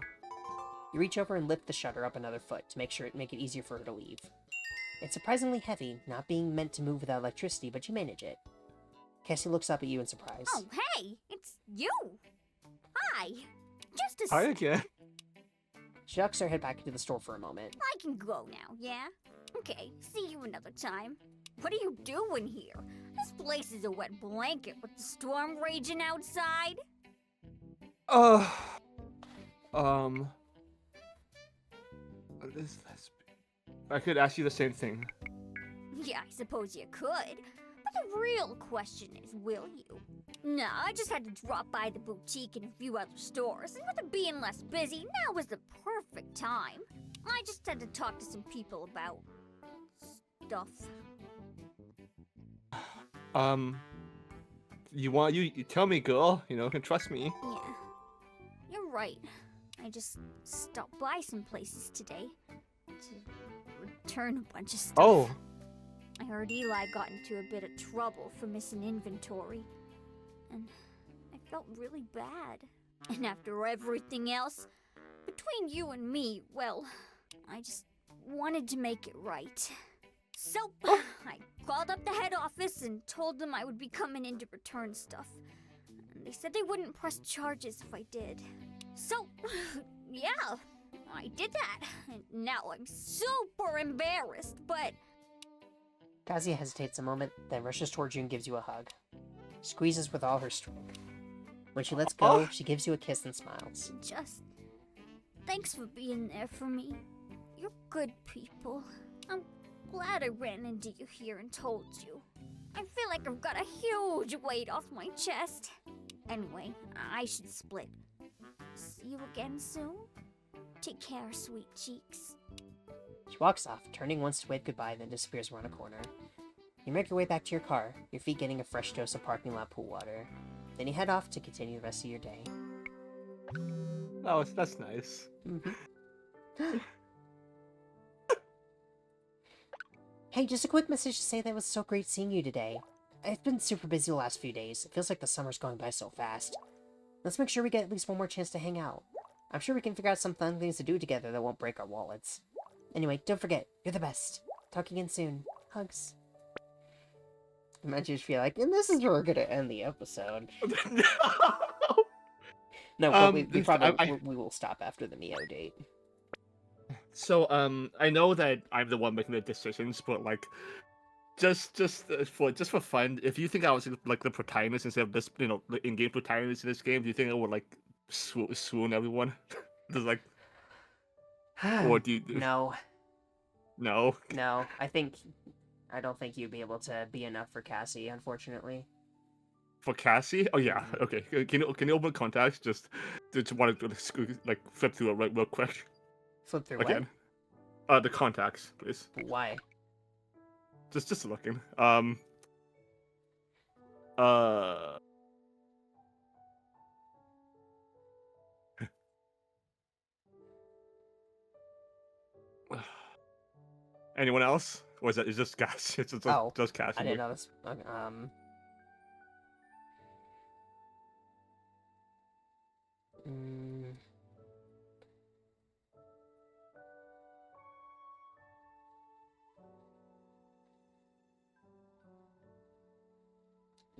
You reach over and lift the shutter up another foot to make it easier for her to leave. It's surprisingly heavy, not being meant to move without electricity, but you manage it. Cassie looks up at you in surprise.
Oh, hey, it's you. Hi. Just a
Hi again.
She ducks her head back into the store for a moment.
I can go now, yeah? Okay, see you another time. What are you doing here? This place is a wet blanket with the storm raging outside.
I could ask you the same thing.
Yeah, I suppose you could. But the real question is, will you? Nah, I just had to drop by the boutique and a few other stores, and with it being less busy, now was the perfect time. I just had to talk to some people about stuff.
You tell me, girl. You can trust me.
Yeah, you're right. I just stopped by some places today to return a bunch of stuff.
Oh.
I heard Eli got into a bit of trouble for missing inventory, and I felt really bad. And after everything else, between you and me, well, I just wanted to make it right. So, I called up the head office and told them I would be coming in to return stuff. And they said they wouldn't press charges if I did. So, yeah, I did that. And now I'm super embarrassed, but...
Cassie hesitates a moment, then rushes towards you and gives you a hug. She squeezes with all her strength. When she lets go, she gives you a kiss and smiles.
Just... thanks for being there for me. You're good people. I'm glad I ran into you here and told you. I feel like I've got a huge weight off my chest. Anyway, I should split. See you again soon? Take care, sweet cheeks.
She walks off, turning once to wave goodbye, then disappears around a corner. You make your way back to your car, your feet getting a fresh dose of parking lot pool water. Then you head off to continue the rest of your day.
Oh, that's nice.
Hey, just a quick message to say that it was so great seeing you today. I've been super busy the last few days. It feels like the summer's going by so fast. Let's make sure we get at least one more chance to hang out. I'm sure we can figure out some fun things to do together that won't break our wallets. Anyway, don't forget, you're the best. Talk again soon. Hugs. Imagine if you're like, and this is where we're gonna end the episode. No, but we probably we will stop after the Mio date.
So, I know that I'm the one making the decisions, but like, just for fun, if you think I was like the protagonist instead of this, the in-game protagonist in this game, do you think I would like swoon everyone? Just like, or do you?
No.
No.
No, I don't think you'd be able to be enough for Cassie, unfortunately.
For Cassie? Oh yeah. Okay. Can you open contacts? Just want to like flip through it real quick.
Flip through
again. The contacts, please.
Why?
Just looking. Anyone else? Or is it just Cassie? It's just Cassie.
I didn't know this.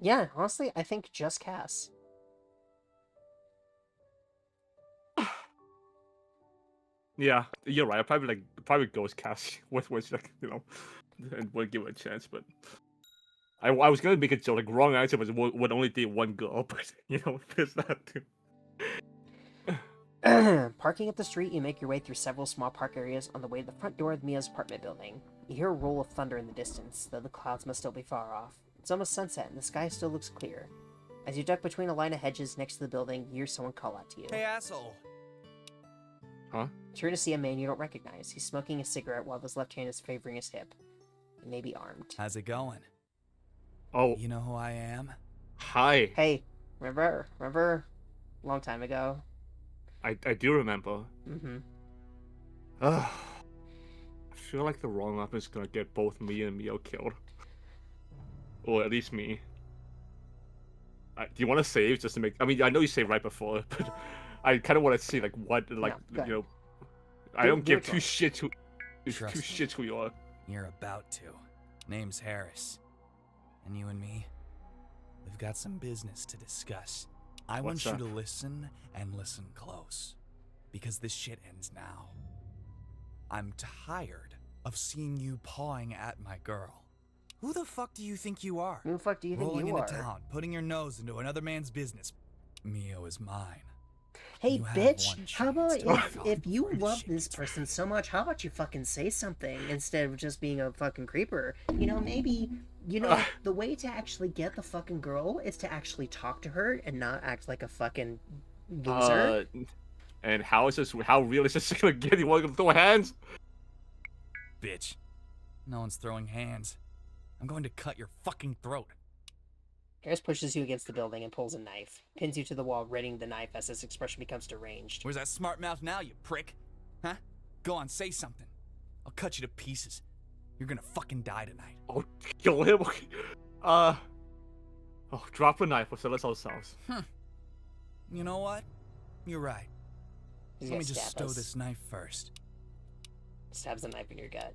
Yeah, honestly, I think just Cass.
Yeah, you're right. I probably go with Cassie. With like and would give it a chance, but I was gonna make a joke, like, wrong answer was would only date one girl, but, you know, there's that too.
Parking at the street, you make your way through several small park areas on the way to the front door of Mia's apartment building. You hear a roll of thunder in the distance, though the clouds must still be far off. It's almost sunset, and the sky still looks clear. As you duck between a line of hedges next to the building, you hear someone call out to you.
Hey, asshole.
Huh?
Turn to see a man you don't recognize. He's smoking a cigarette while his left hand is favoring his hip. He may be armed.
How's it going?
Oh.
You know who I am?
Hi.
Hey, remember? Long time ago.
I do remember.
Mm-hmm.
I feel like the wrong option is gonna get both me and Mio killed. Or at least me. Do you want to save just to make... I mean, I know you saved right before, but I kind of want to see, like, what, like,
No,
you know... I don't give two shits who you are.
You're about to. Name's Harris. And you and me, we've got some business to discuss. I want you to listen and listen close. Because this shit ends now. I'm tired of seeing you pawing at my girl. Who the fuck do you think you are?
Who the fuck do you think
Rolling
you
into
are?
town, putting your nose into another man's business. Mio is mine.
Hey,
You have
bitch,
one
how about
chance to
if you love this person so much, how about you fucking say something instead of just being a fucking creeper? You know, maybe, you know, the way to actually get the fucking girl is to actually talk to her and not act like a fucking loser.
And how real is this gonna get? You want to throw hands?
Bitch. No one's throwing hands. I'm going to cut your fucking throat.
Harris pushes you against the building and pulls a knife, pins you to the wall, readying the knife as his expression becomes deranged.
Where's that smart mouth now, you prick? Huh? Go on, say something. I'll cut you to pieces. You're gonna fucking die tonight.
Oh, kill him? Drop a knife. We'll sell us ourselves.
You know what? You're right.
He's
Let
gonna
me just
stab
stow
us.
this knife first.
Stabs the knife in your gut.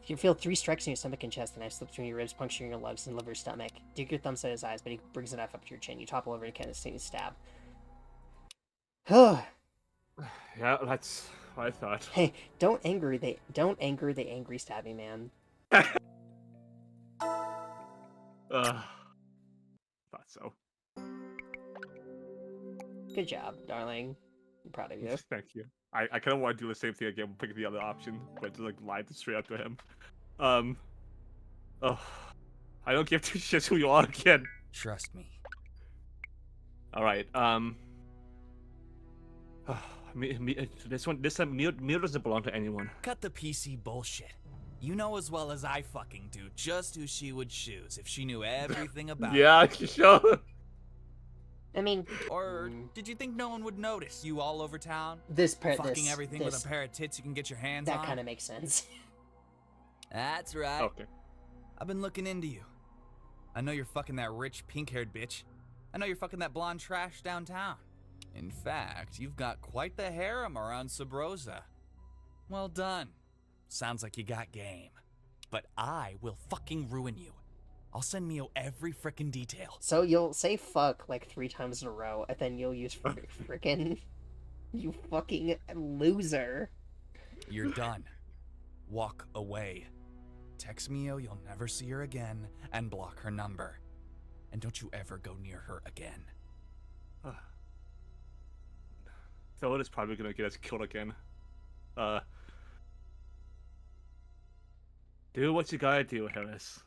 You feel 3 strikes in your stomach and chest. The knife slips through your ribs, puncturing your lungs and liver stomach. Dig your thumbs at his eyes, but he brings the knife up to your chin. You topple over to continue to stab.
Yeah, that's what I thought.
Hey, don't anger the angry stabbing man.
Thought so.
Good job, darling. I'm proud of you.
Thank you. I kind of want to do the same thing again, pick the other option, but just like lie straight up to him. I don't give two shits who you are again.
Trust me.
All right. This time, Mio doesn't belong to anyone.
Cut the PC bullshit. You know as well as I fucking do just who she would choose if she knew everything about
Yeah,
it.
sure.
I mean,
or did you think no one would notice you all over town?
Fucking
everything with a pair of tits you can get your hands on?
That kind of makes sense.
That's right.
Okay.
I've been looking into you. I know you're fucking that rich pink-haired bitch. I know you're fucking that blonde trash downtown. In fact, you've got quite the harem around Sabrosa. Well done. Sounds like you got game. But I will fucking ruin you. I'll send Mio every frickin' detail.
So you'll say fuck like 3 times in a row, and then you'll use frickin'... You fucking loser.
You're done. Walk away. Text Mio you'll never see her again, and block her number. And don't you ever go near her again.
Philip is probably gonna get us killed again. Do what you gotta do, Harris.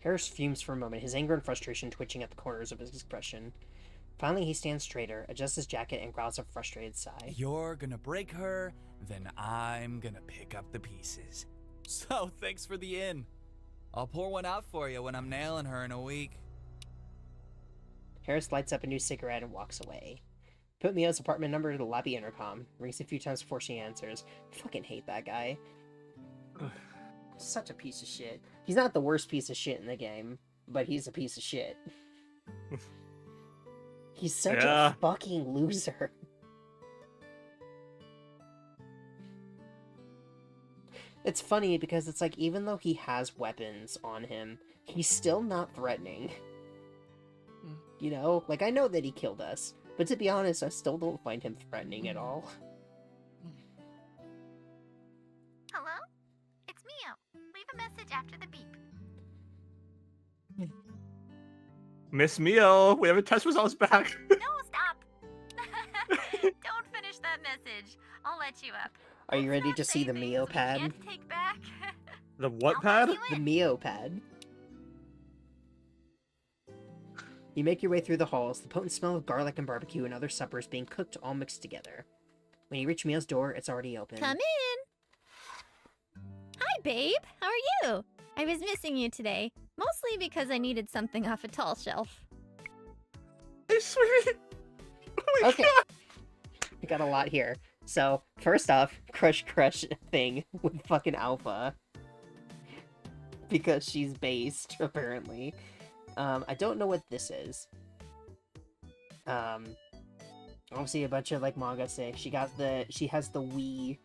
Harris fumes for a moment, his anger and frustration twitching at the corners of his expression. Finally, he stands straighter, adjusts his jacket, and growls a frustrated sigh.
You're gonna break her, then I'm gonna pick up the pieces. So, thanks for the in. I'll pour one out for you when I'm nailing her in a week.
Harris lights up a new cigarette and walks away. Put Mio's apartment number to the lobby intercom. Rings a few times before she answers. Fucking hate that guy. Such a piece of shit. He's not the worst piece of shit in the game, but he's a piece of shit. He's such a fucking loser. It's funny because it's like, even though he has weapons on him, he's still not threatening. You know? Like, I know that he killed us, but to be honest, I still don't find him threatening at all.
Hello? It's message after the beep.
Miss Mio, we have a test results back.
No, stop! Don't finish that message. I'll let you up.
Are you ready to see
Say
the
things
Mio
we
pad?
can't take back.
The what
I'll
pad?
let you
The
in.
Mio pad. You make your way through the halls, the potent smell of garlic and barbecue and other suppers being cooked all mixed together. When you reach Mio's door, it's already open.
Come in. Hi, babe. How are you? I was missing you today, mostly because I needed something off a tall shelf.
Hey, sweetie. Oh my
Okay.
God.
We got a lot here. So, first off, crush thing with fucking Alpha. Because she's based, apparently. I don't know what this is. Obviously a bunch of like manga say she has the Wii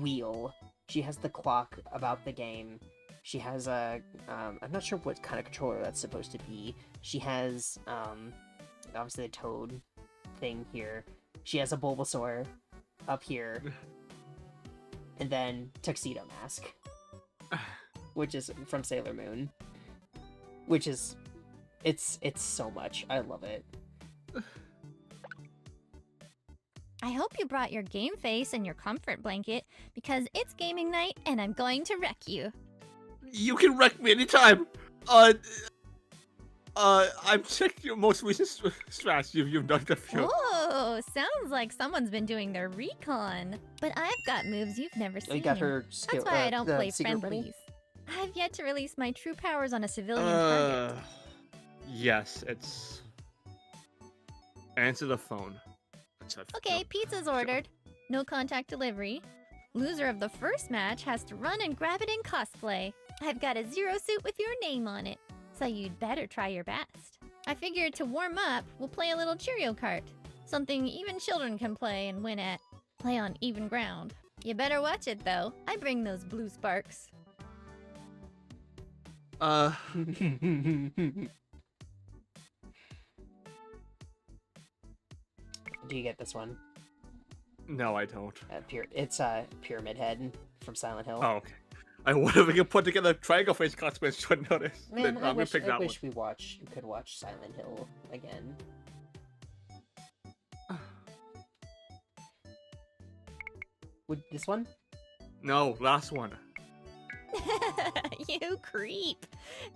wheel. She has the clock about the game. She has a I'm not sure what kind of controller that's supposed to be. She has obviously a Toad thing here. She has a Bulbasaur up here. And then Tuxedo Mask. Which is from Sailor Moon. Which is it's so much. I love it.
I hope you brought your game face and your comfort blanket, because it's gaming night and I'm going to wreck you.
You can wreck me anytime. I'm checking your most recent strats. You've done the few.
Oh, sounds like someone's been doing their recon. But I've got moves you've never seen.
You got her skill.
That's why I don't
the
play
secret weapon?
friendlies. I've yet to release my true powers on a civilian target.
Yes, it's... Answer the phone.
Okay, pizza's ordered. No contact delivery. Loser of the first match has to run and grab it in cosplay. I've got a Zero suit with your name on it, so you'd better try your best. I figured to warm up, we'll play a little Cheerio Kart. Something even children can play and win at. Play on even ground. You better watch it though. I bring those blue sparks.
Do you get this one?
No, I don't.
It's Pyramid Head from Silent Hill.
Oh, okay. I wonder if we can put together triangle face cosplay short notice.
Man,
Then
I
I'm gonna
wish,
pick
I
that
wish
one.
we could watch Silent Hill again. Would this one?
No, last one.
You creep.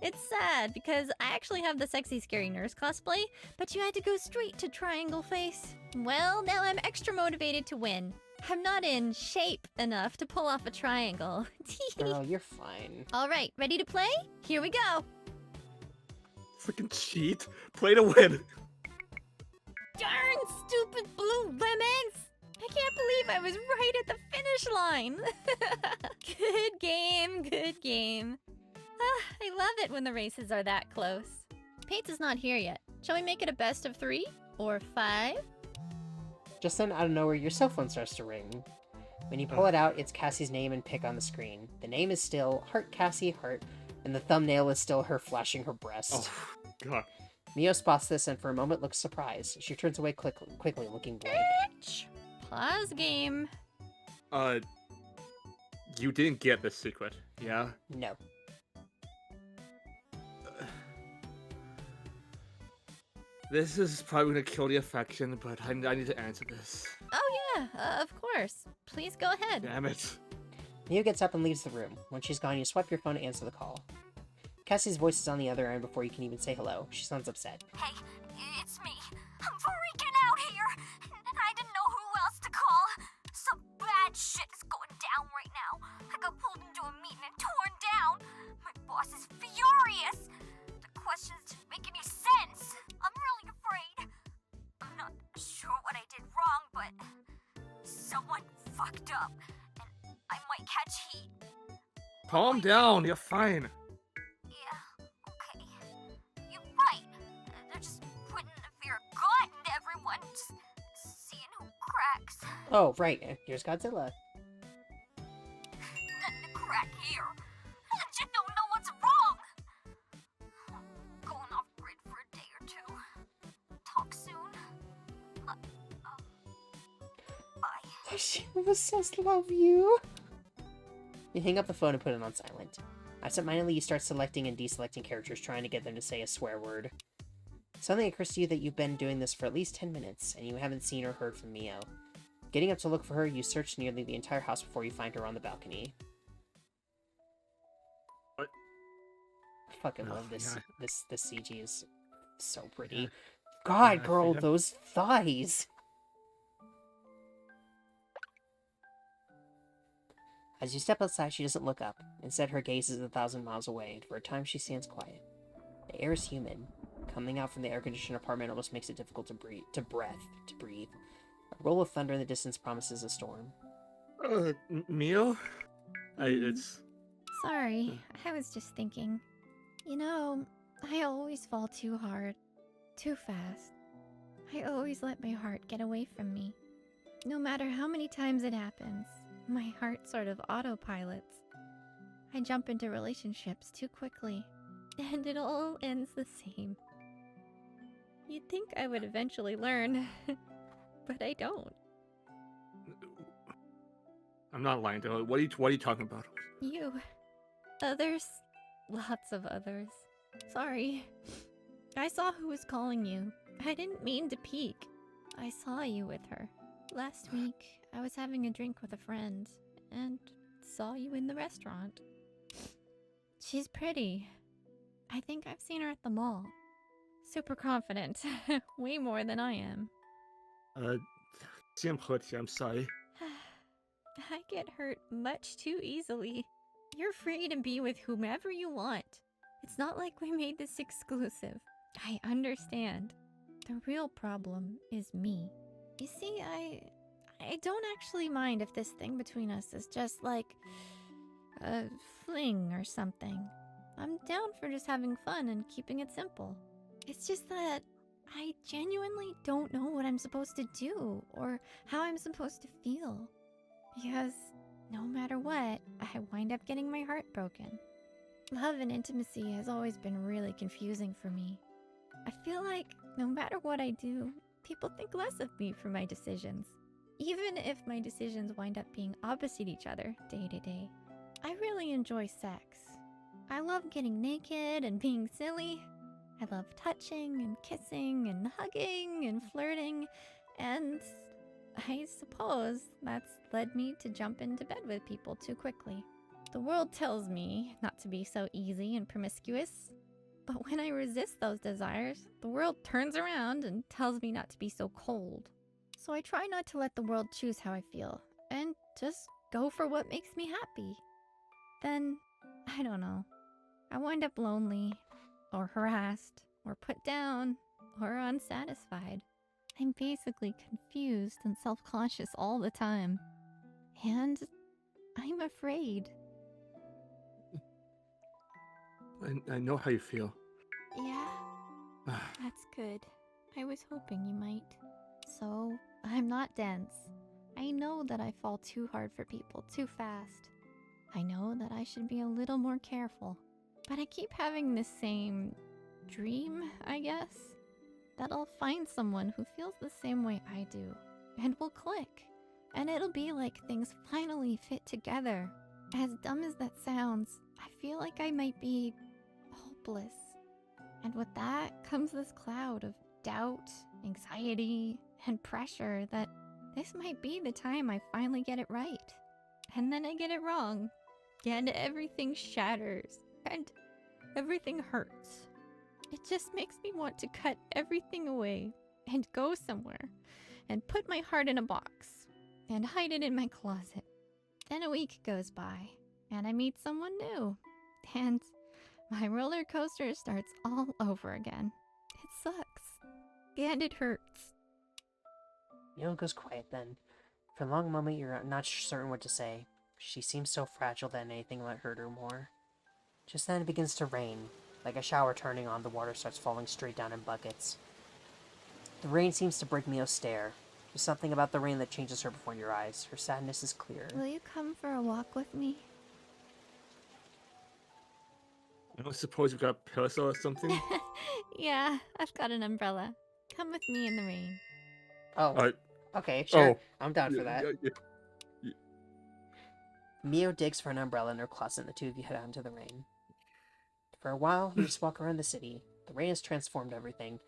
It's sad because I actually have the sexy scary nurse cosplay, but you had to go straight to triangle face. Well, now I'm extra motivated to win. I'm not in shape enough to pull off a triangle.
Girl, you're fine.
All right, ready to play? Here we go.
Freaking cheat. Play to win.
Darn stupid blue lemons! I can't believe I was right at the finish line. Good game, good game. Ah, I love it when the races are that close. Pizza's not here yet. Shall we make it a best of 3 or 5?
Just then, out of nowhere, your cell phone starts to ring. When you pull it out, it's Cassie's name and pic on the screen. The name is still Heart Cassie Heart, and the thumbnail is still her flashing her breast.
Oh, God.
Mio spots this and for a moment looks surprised. She turns away quickly looking blank.
Pause game.
You didn't get this secret, yeah?
No.
This is probably gonna kill the affection, but I need to answer this.
Oh yeah, of course. Please go ahead.
Damn it.
Mio gets up and leaves the room. When she's gone, you swipe your phone to answer the call. Cassie's voice is on the other end before you can even say hello. She sounds upset.
Hey, it's me. I'm freaking out here. I didn't know who else to call. Some bad shit is going down right now. I got pulled into a meeting and torn down. My boss is furious. The questions didn't make any sense. I'm really afraid. I'm not sure what I did wrong, but someone fucked up, and I might catch heat.
Calm down, you're fine.
Yeah, okay. You're right. They're just putting the fear of God into everyone, just seeing who cracks.
Oh, right. Here's Godzilla.
Nothing to crack here. I just don't know what's wrong. I'm going off grid for a day or two. Talk soon. Bye.
She says love you. You hang up the phone and put it on silent. Absentmindedly, you start selecting and deselecting characters, trying to get them to say a swear word. Suddenly it occurs to you that you've been doing this for at least 10 minutes, and you haven't seen or heard from Mio. Getting up to look for her, you search nearly the entire house before you find her on the balcony.
What?
I fucking
Oh,
love this.
yeah.
This CG is so pretty.
Yeah.
God,
Yeah,
girl,
yeah.
those thighs! As you step outside, she doesn't look up. Instead, her gaze is 1,000 miles away, and for a time she stands quiet. The air is humid. Coming out from the air-conditioned apartment almost makes it difficult to breathe. A roll of thunder in the distance promises a storm.
Mio? It's...
Sorry, I was just thinking. You know, I always fall too hard, too fast. I always let my heart get away from me. No matter how many times it happens, my heart sort of autopilots. I jump into relationships too quickly, and it all ends the same. You'd think I would eventually learn, but I don't.
I'm not lying to her. What are you talking about?
You. Others. Lots of others. Sorry. I saw who was calling you. I didn't mean to peek. I saw you with her. Last week, I was having a drink with a friend, and saw you in the restaurant. She's pretty. I think I've seen her at the mall. Super confident. Way more than I am.
Sympathy, I'm sorry.
I get hurt much too easily. You're free to be with whomever you want. It's not like we made this exclusive. I understand. The real problem is me. You see, I don't actually mind if this thing between us is just like a fling or something. I'm down for just having fun and keeping it simple. It's just that I genuinely don't know what I'm supposed to do or how I'm supposed to feel. Because no matter what, I wind up getting my heart broken. Love and intimacy has always been really confusing for me. I feel like no matter what I do, people think less of me for my decisions. Even if my decisions wind up being opposite each other day to day. I really enjoy sex. I love getting naked and being silly. I love touching and kissing and hugging and flirting, and I suppose that's led me to jump into bed with people too quickly. The world tells me not to be so easy and promiscuous, but when I resist those desires, the world turns around and tells me not to be so cold. So I try not to let the world choose how I feel, and just go for what makes me happy. Then, I don't know, I wind up lonely, or harassed, or put down, or unsatisfied. I'm basically confused and self-conscious all the time. And I'm afraid.
I know how you feel.
Yeah, that's good. I was hoping you might. So, I'm not dense. I know that I fall too hard for people too fast. I know that I should be a little more careful. But I keep having the same dream, I guess, that I'll find someone who feels the same way I do, and we'll click, and it'll be like things finally fit together. As dumb as that sounds, I feel like I might be hopeless. And with that comes this cloud of doubt, anxiety, and pressure that this might be the time I finally get it right. And then I get it wrong, and everything shatters, and everything hurts. It just makes me want to cut everything away and go somewhere and put my heart in a box and hide it in my closet. Then a week goes by and I meet someone new and my roller coaster starts all over again. It sucks and it hurts.
Mio goes quiet then. For a long moment you're not certain what to say. She seems so fragile that anything might hurt her more. Just then it begins to rain. Like a shower turning on, the water starts falling straight down in buckets. The rain seems to break Mio's stare. There's something about the rain that changes her before your eyes. Her sadness is clear.
Will you come for a walk with me?
I don't suppose you've got a parasol or something?
Yeah, I've got an umbrella. Come with me in the rain.
Oh, okay, sure.
Oh.
I'm down for that.
Yeah.
Mio digs for an umbrella in her closet and the two of you head out into the rain. For a while, we just walk around the city. The rain has transformed everything.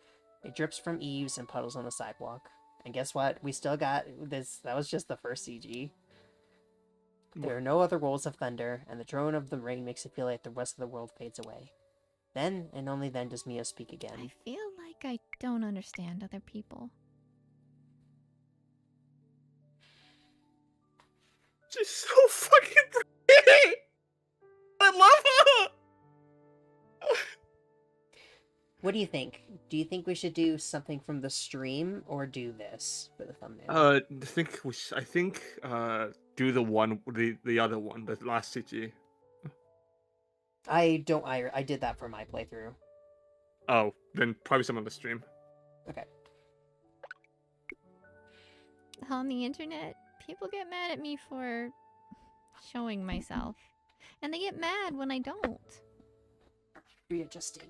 It drips from eaves and puddles on the sidewalk. And guess what? We still got this. That was just the first CG. There are no other rolls of thunder, and the drone of the rain makes it feel like the rest of the world fades away. Then, and only then, does Mio speak
I
again.
feel like I don't understand other people.
She's so fucking pretty! I love her!
What do you think? Do you think we should do something from the stream or do this for the thumbnail?
I think do the other one, the last CG.
I did that for my playthrough.
Oh, then probably some on the stream.
Okay.
On the internet, people get mad at me for showing myself. And they get mad when I don't.
Readjusting.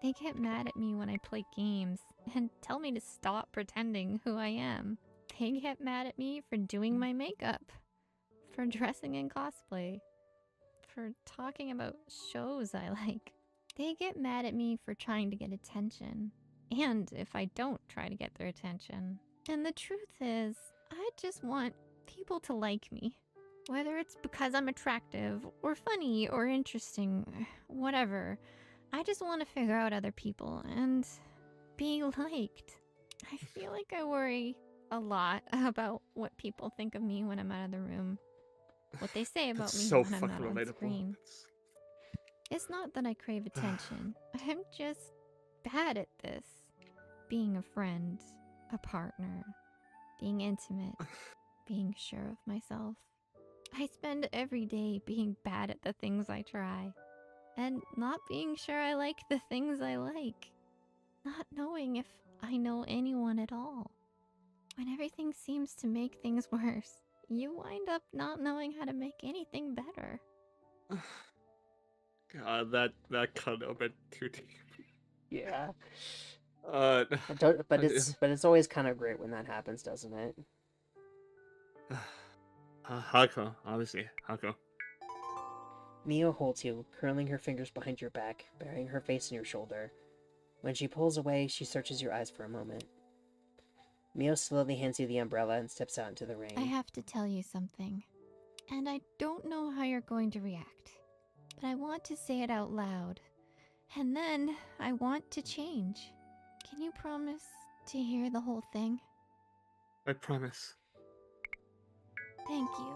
They get mad at me when I play games and tell me to stop pretending who I am. They get mad at me for doing my makeup, for dressing in cosplay, for talking about shows I like. They get mad at me for trying to get attention, and if I don't try to get their attention. And the truth is, I just want people to like me. Whether it's because I'm attractive, or funny, or interesting, whatever. I just want to figure out other people and be liked. I feel like I worry a lot about what people think of me when I'm out of the room. What they say about
That's
me
so
when I'm not
fucking
on
relatable.
screen. It's not that I crave attention. I'm just bad at this. Being a friend, a partner, being intimate, being sure of myself. I spend every day being bad at the things I try. And not being sure I like the things I like. Not knowing if I know anyone at all. When everything seems to make things worse, you wind up not knowing how to make anything better.
God, that cut a little bit too deep.
Yeah.
But
It's always kind of great when that happens, doesn't it?
Hako, obviously, Hako.
Mio holds you, curling her fingers behind your back, burying her face in your shoulder. When she pulls away, she searches your eyes for a moment. Mio slowly hands you the umbrella and steps out into the rain.
I have to tell you something. And I don't know how you're going to react. But I want to say it out loud. And then I want to change. Can you promise to hear the whole thing?
I promise.
Thank you.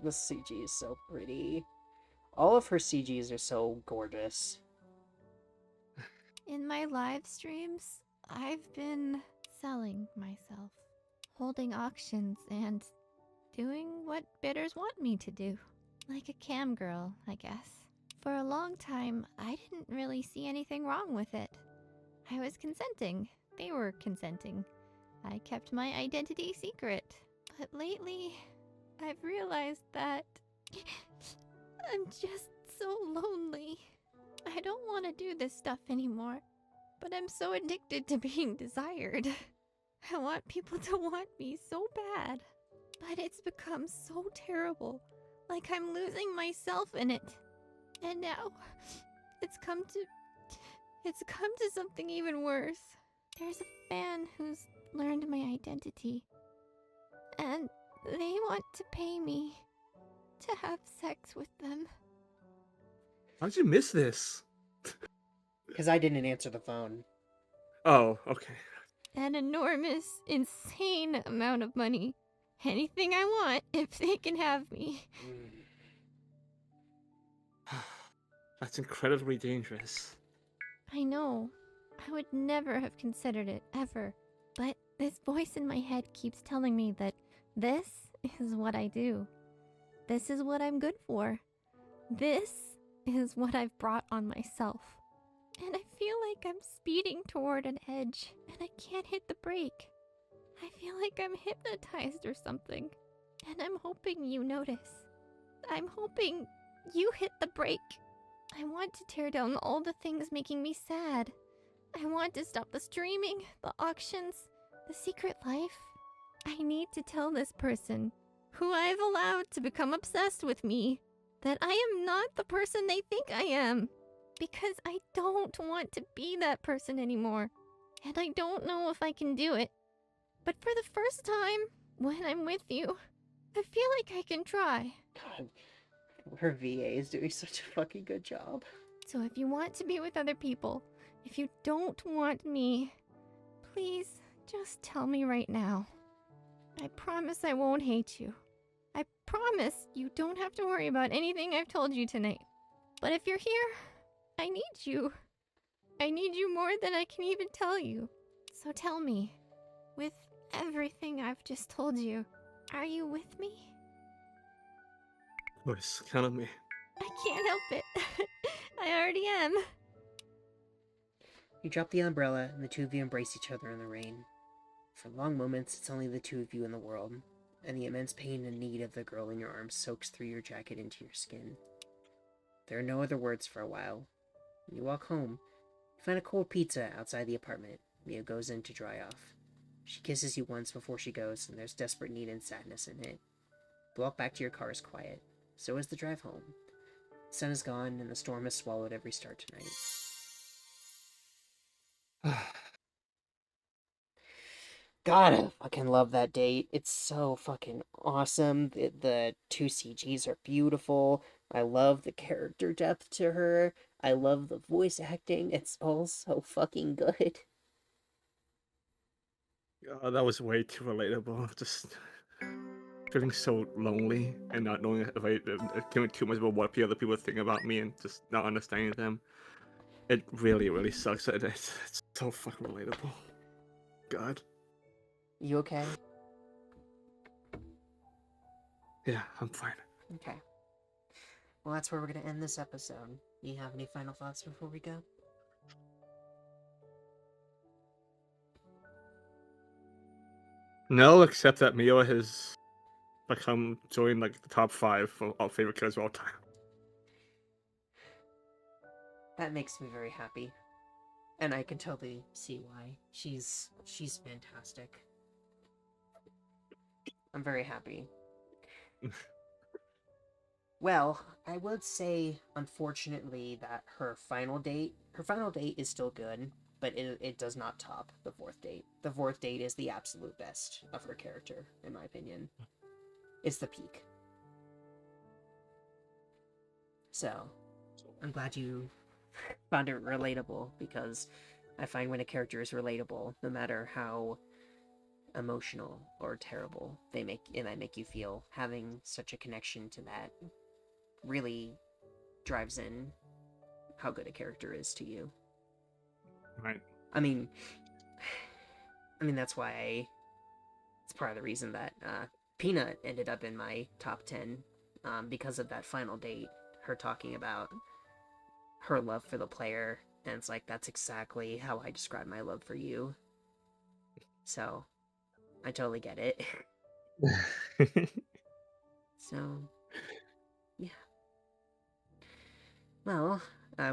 The CG is so pretty. All of her CGs are so gorgeous.
In my live streams, I've been selling myself, holding auctions, and doing what bidders want me to do. Like a cam girl, I guess. For a long time, I didn't really see anything wrong with it. I was consenting. They were consenting. I kept my identity secret. But lately, I've realized that I'm just so lonely. I don't want to do this stuff anymore, but I'm so addicted to being desired. I want people to want me so bad, but it's become so terrible, like I'm losing myself in it. And now, it's come to something even worse. There's a fan who's learned my identity, and they want to pay me to have sex with them.
How did you miss this?
Because I didn't answer the phone.
Oh, okay.
An enormous, insane amount of money. Anything I want if they can have me.
That's incredibly dangerous.
I know. I would never have considered it, ever. But this voice in my head keeps telling me that this is what I do. This is what I'm good for. This is what I've brought on myself. And I feel like I'm speeding toward an edge, and I can't hit the brake. I feel like I'm hypnotized or something. And I'm hoping you notice. I'm hoping you hit the brake. I want to tear down all the things making me sad. I want to stop the streaming, the auctions, the secret life. I need to tell this person, who I've allowed to become obsessed with me, that I am not the person they think I am. Because I don't want to be that person anymore. And I don't know if I can do it. But for the first time, when I'm with you, I feel like I can try.
God, her VA is doing such a fucking good job.
So if you want to be with other people, if you don't want me, please just tell me right now. I promise I won't hate you. I promise you don't have to worry about anything I've told you tonight. But if you're here, I need you. I need you more than I can even tell you. So tell me, with everything I've just told you, are you with me?
Of course, count on me.
I can't help it. I already am.
You drop the umbrella, and the two of you embrace each other in the rain. For long moments, it's only the two of you in the world, and the immense pain and need of the girl in your arms soaks through your jacket into your skin. There are no other words for a while. When you walk home, you find a cold pizza outside the apartment. Mia goes in to dry off. She kisses you once before she goes, and there's desperate need and sadness in it. The walk back to your car is quiet. So is the drive home. The sun is gone, and the storm has swallowed every star tonight. God, I fucking love that date. It's so fucking awesome. The two CGs are beautiful. I love the character depth to her. I love the voice acting. It's all so fucking good.
That was way too relatable. Just feeling so lonely and not knowing if I caring too much about what the other people think about me and just not understanding them. It really, really sucks. It's so fucking relatable. God.
You okay?
Yeah, I'm fine.
Okay. Well, that's where we're gonna end this episode. Do you have any final thoughts before we go?
No, except that Mio has joined like the top 5 of all favorite characters of all time.
That makes me very happy. And I can totally see why. She's fantastic. I'm very happy. Well, I would say, unfortunately, that her final date is still good, but it does not top the 4th date. The 4th date is the absolute best of her character, in my opinion. It's the peak. So, I'm glad you found it relatable, because I find when a character is relatable, no matter how emotional or terrible they make you feel, having such a connection to that really drives in how good a character is to you.
Right.
I mean that's why it's part of the reason that Peanut ended up in my top 10, because of that final date, her talking about her love for the player, and it's like, that's exactly how I describe my love for you. So I totally get it. So, yeah. Well,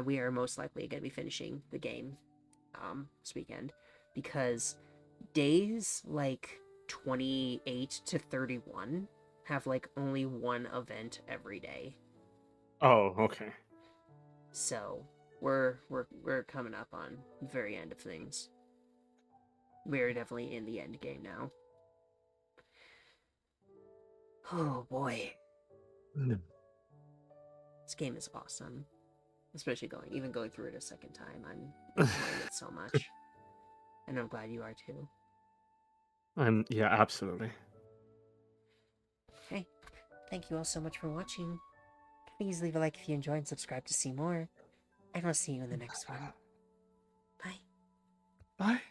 we are most likely going to be finishing the game this weekend, because days like 28 to 31 have like only one event every day.
Oh, okay.
So we're coming up on the very end of things. We're definitely in the end game now. Oh boy. This game is awesome. Especially going through it a second time. I'm enjoying it so much. And I'm glad you are too.
Yeah, absolutely.
Okay. Thank you all so much for watching. Please leave a like if you enjoyed and subscribe to see more. And I'll see you in the next one. Bye.
Bye.